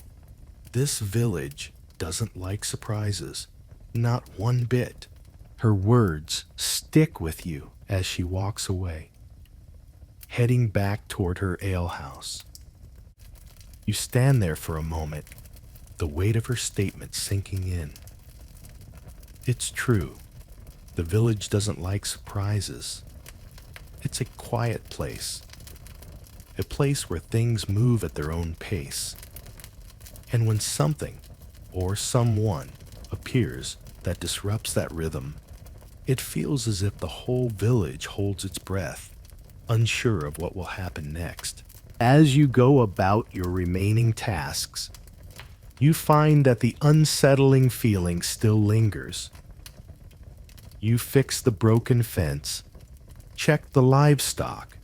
this village doesn't like surprises, not one bit. Her words stick with you as she walks away, heading back toward her alehouse. You stand there for a moment, the weight of her statement sinking in. It's true. The village doesn't like surprises. It's a quiet place, a place where things move at their own pace. And when something or someone appears that disrupts that rhythm, it feels as if the whole village holds its breath, unsure of what will happen next. As you go about your remaining tasks, you find that the unsettling feeling still lingers. You fix the broken fence, check the livestock,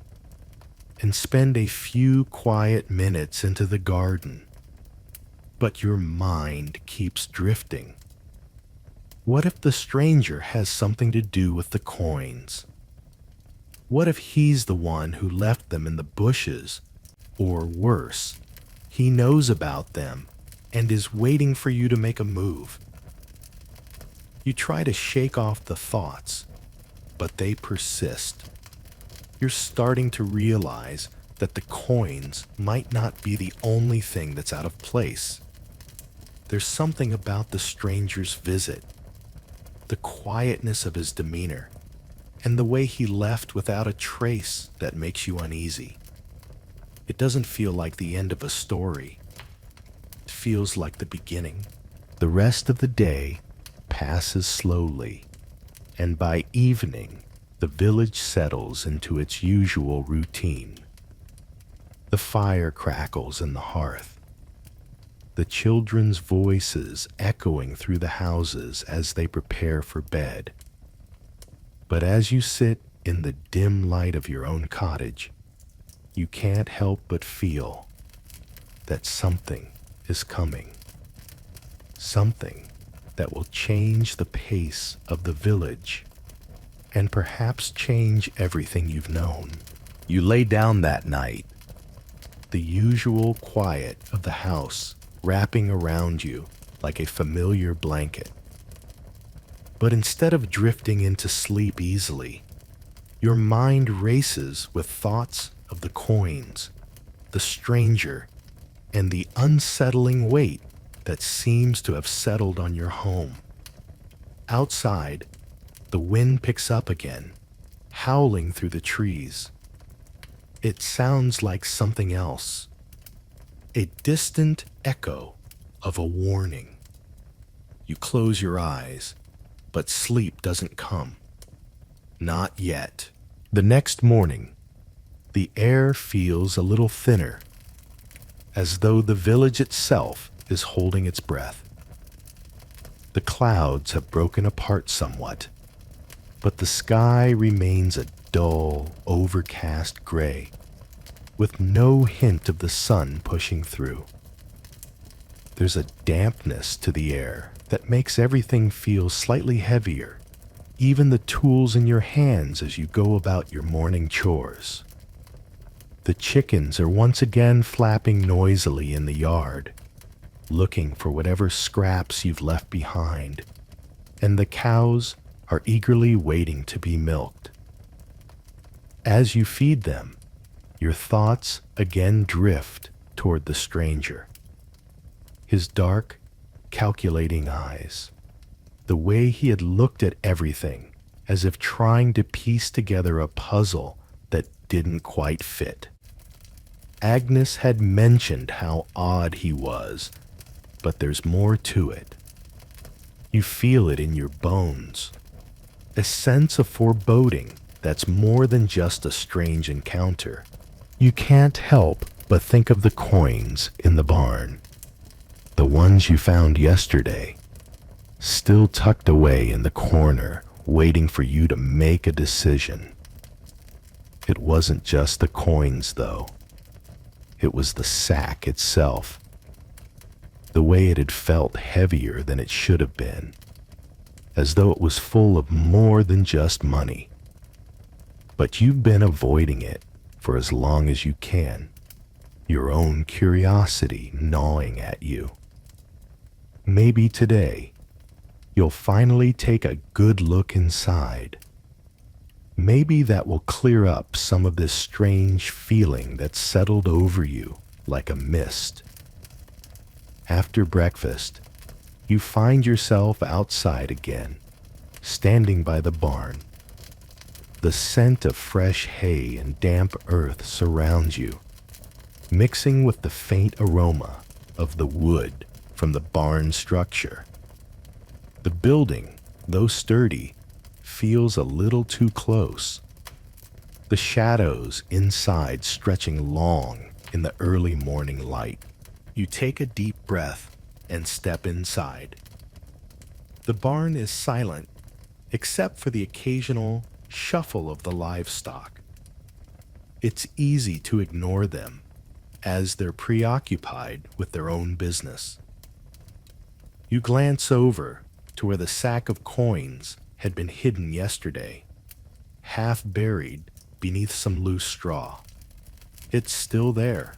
and spend a few quiet minutes into the garden. But your mind keeps drifting. What if the stranger has something to do with the coins? What if he's the one who left them in the bushes? Or worse, he knows about them and is waiting for you to make a move. You try to shake off the thoughts, but they persist. You're starting to realize that the coins might not be the only thing that's out of place. There's something about the stranger's visit, the quietness of his demeanor, and the way he left without a trace that makes you uneasy. It doesn't feel like the end of a story. It feels like the beginning. The rest of the day passes slowly, and by evening, the village settles into its usual routine. The fire crackles in the hearth, the children's voices echoing through the houses as they prepare for bed. But as you sit in the dim light of your own cottage, you can't help but feel that something is coming. Something that will change the pace of the village and perhaps change everything you've known. You lay down that night, the usual quiet of the house wrapping around you like a familiar blanket. But instead of drifting into sleep easily, your mind races with thoughts of the coins, the stranger, and the unsettling weight that seems to have settled on your home. Outside, The wind picks up again, howling through the trees. It sounds like something else, a distant echo of a warning. You close your eyes, but sleep doesn't come. Not yet. The next morning, the air feels a little thinner, as though the village itself is holding its breath. The clouds have broken apart somewhat, but the sky remains a dull, overcast gray, with no hint of the sun pushing through. There's a dampness to the air that makes everything feel slightly heavier, even the tools in your hands as you go about your morning chores. The chickens are once again flapping noisily in the yard, looking for whatever scraps you've left behind, and the cows are eagerly waiting to be milked. As you feed them, your thoughts again drift toward the stranger. His dark, calculating eyes, the way he had looked at everything as if trying to piece together a puzzle that didn't quite fit. Agnes had mentioned how odd he was, but there's more to it. You feel it in your bones, a sense of foreboding that's more than just a strange encounter. You can't help but think of the coins in the barn, the ones you found yesterday, still tucked away in the corner, waiting for you to make a decision. It wasn't just the coins, though. It was the sack itself. The way it had felt heavier than it should have been, as though it was full of more than just money. But you've been avoiding it for as long as you can, your own curiosity gnawing at you. Maybe today, you'll finally take a good look inside. Maybe that will clear up some of this strange feeling that's settled over you like a mist. After breakfast, you find yourself outside again, standing by the barn. The scent of fresh hay and damp earth surrounds you, mixing with the faint aroma of the wood from the barn structure. The building, though sturdy, feels a little too close, the shadows inside stretching long in the early morning light. You take a deep breath and step inside. The barn is silent, except for the occasional shuffle of the livestock. It's easy to ignore them, as they're preoccupied with their own business. You glance over to where the sack of coins had been hidden yesterday, half buried beneath some loose straw. It's still there.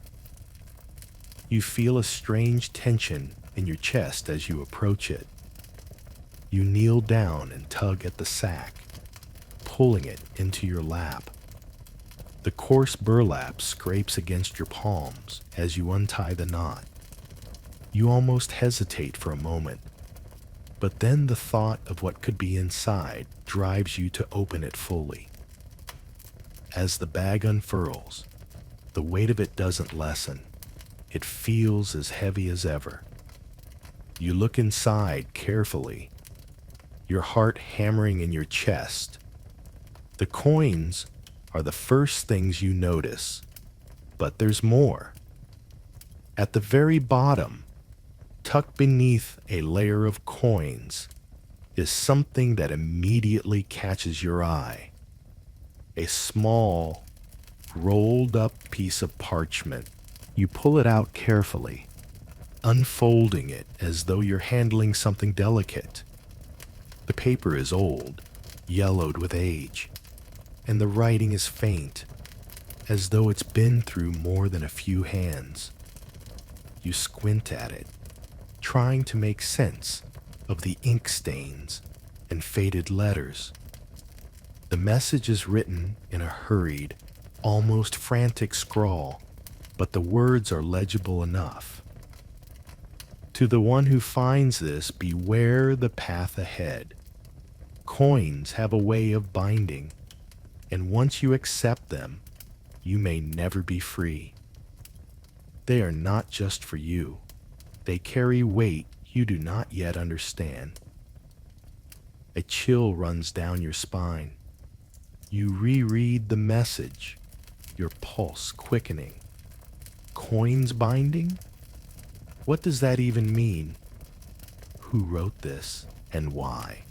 You feel a strange tension in your chest as you approach it. You kneel down and tug at the sack, pulling it into your lap. The coarse burlap scrapes against your palms as you untie the knot. You almost hesitate for a moment, but then the thought of what could be inside drives you to open it fully. As the bag unfurls, the weight of it doesn't lessen. It feels as heavy as ever. You look inside carefully, your heart hammering in your chest. The coins are the first things you notice, but there's more. At the very bottom, tucked beneath a layer of coins, is something that immediately catches your eye. A small, rolled up piece of parchment. You pull it out carefully, unfolding it as though you're handling something delicate. The paper is old, yellowed with age, and the writing is faint, as though it's been through more than a few hands. You squint at it, trying to make sense of the ink stains and faded letters. The message is written in a hurried, almost frantic scrawl, but the words are legible enough. To the one who finds this, beware the path ahead. Coins have a way of binding, and once you accept them, you may never be free. They are not just for you. They carry weight you do not yet understand. A chill runs down your spine. You reread the message, your pulse quickening. Coins binding? What does that even mean? Who wrote this and why?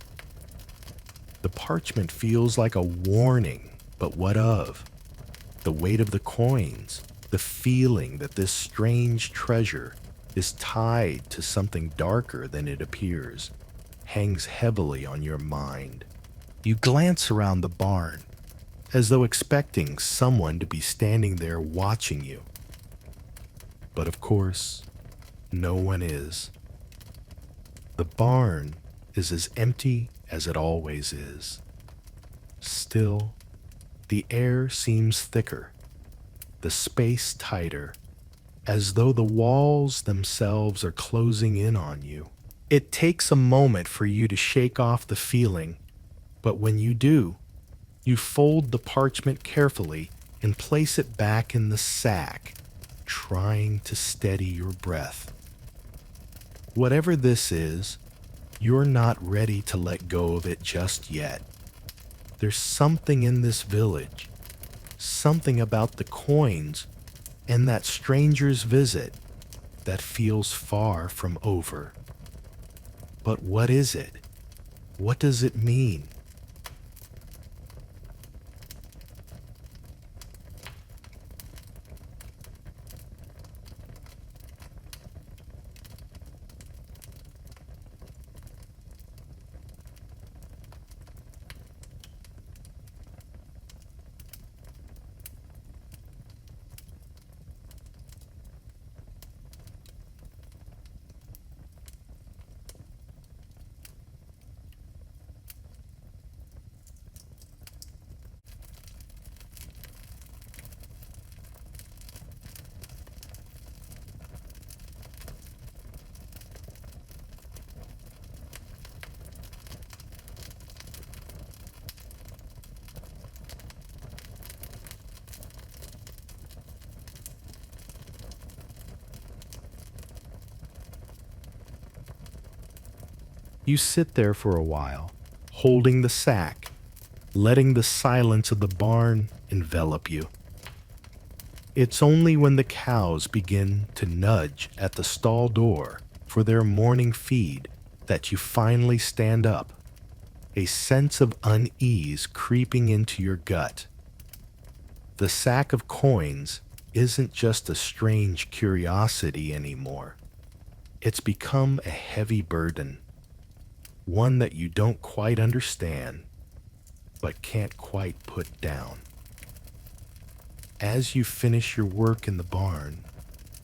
The parchment feels like a warning, but what of? The weight of the coins, the feeling that this strange treasure is tied to something darker than it appears, hangs heavily on your mind. You glance around the barn, as though expecting someone to be standing there watching you. But of course, no one is. The barn is as empty as it always is. Still, the air seems thicker, the space tighter, as though the walls themselves are closing in on you. It takes a moment for you to shake off the feeling, but when you do, you fold the parchment carefully and place it back in the sack, trying to steady your breath. Whatever this is, you're not ready to let go of it just yet. There's something in this village, something about the coins and that stranger's visit that feels far from over. But what is it? What does it mean? You sit there for a while, holding the sack, letting the silence of the barn envelop you. It's only when the cows begin to nudge at the stall door for their morning feed that you finally stand up, a sense of unease creeping into your gut. The sack of coins isn't just a strange curiosity anymore. It's become a heavy burden, one that you don't quite understand, but can't quite put down. As you finish your work in the barn,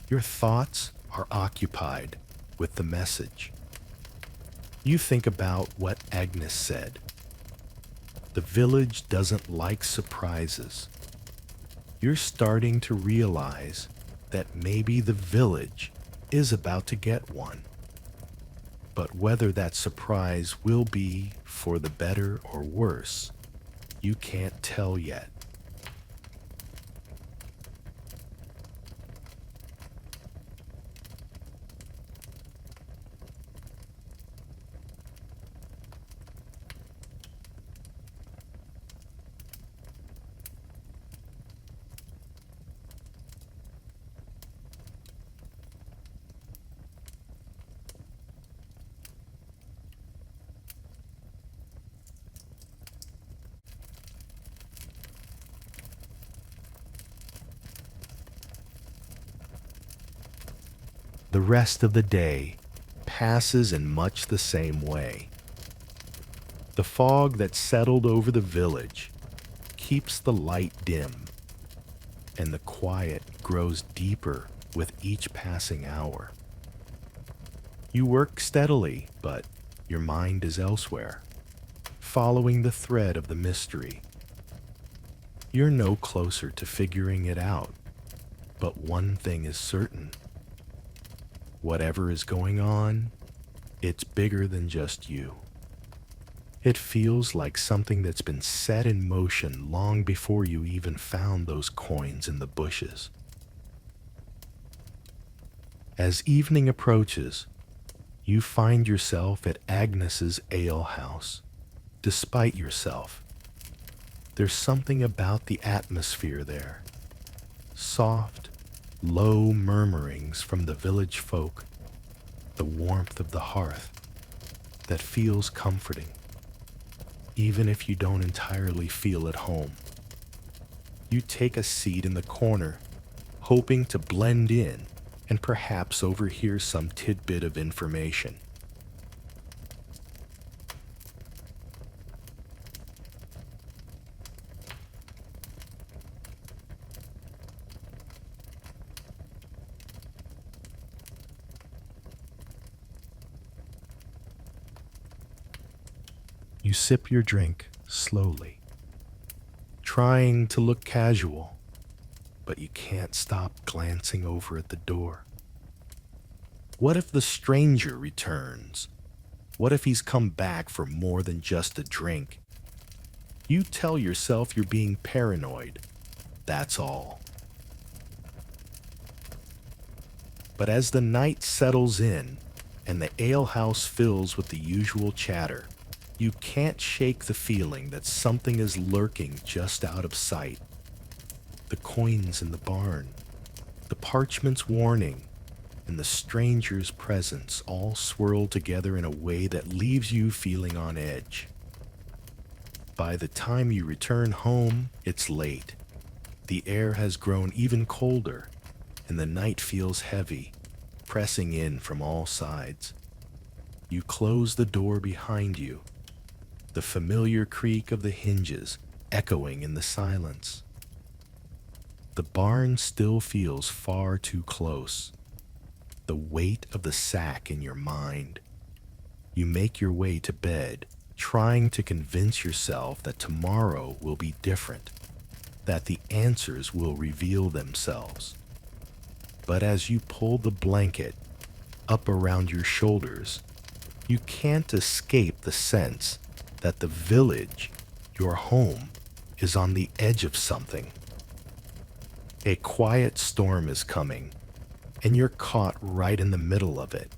your thoughts are occupied with the message. You think about what Agnes said. The village doesn't like surprises. You're starting to realize that maybe the village is about to get one. But whether that surprise will be for the better or worse, you can't tell yet. The rest of the day passes in much the same way. The fog that settled over the village keeps the light dim, and the quiet grows deeper with each passing hour. You work steadily, but your mind is elsewhere, following the thread of the mystery. You're no closer to figuring it out, but one thing is certain. Whatever is going on, it's bigger than just you. It feels like something that's been set in motion long before you even found those coins in the bushes. As evening approaches, you find yourself at Agnes's ale house. Despite yourself, there's something about the atmosphere there. Soft, low murmurings from the village folk, the warmth of the hearth that feels comforting, even if you don't entirely feel at home. You take a seat in the corner, hoping to blend in and perhaps overhear some tidbit of information. You sip your drink slowly, trying to look casual, but you can't stop glancing over at the door. What if the stranger returns? What if he's come back for more than just a drink? You tell yourself you're being paranoid. That's all. But as the night settles in and the alehouse fills with the usual chatter, you can't shake the feeling that something is lurking just out of sight. The coins in the barn, the parchment's warning, and the stranger's presence all swirl together in a way that leaves you feeling on edge. By the time you return home, it's late. The air has grown even colder, and the night feels heavy, pressing in from all sides. You close the door behind you, the familiar creak of the hinges echoing in the silence. The barn still feels far too close, the weight of the sack in your mind. You make your way to bed, trying to convince yourself that tomorrow will be different, that the answers will reveal themselves. But as you pull the blanket up around your shoulders, you can't escape the sense that the village, your home, is on the edge of something. A quiet storm is coming, and you're caught right in the middle of it.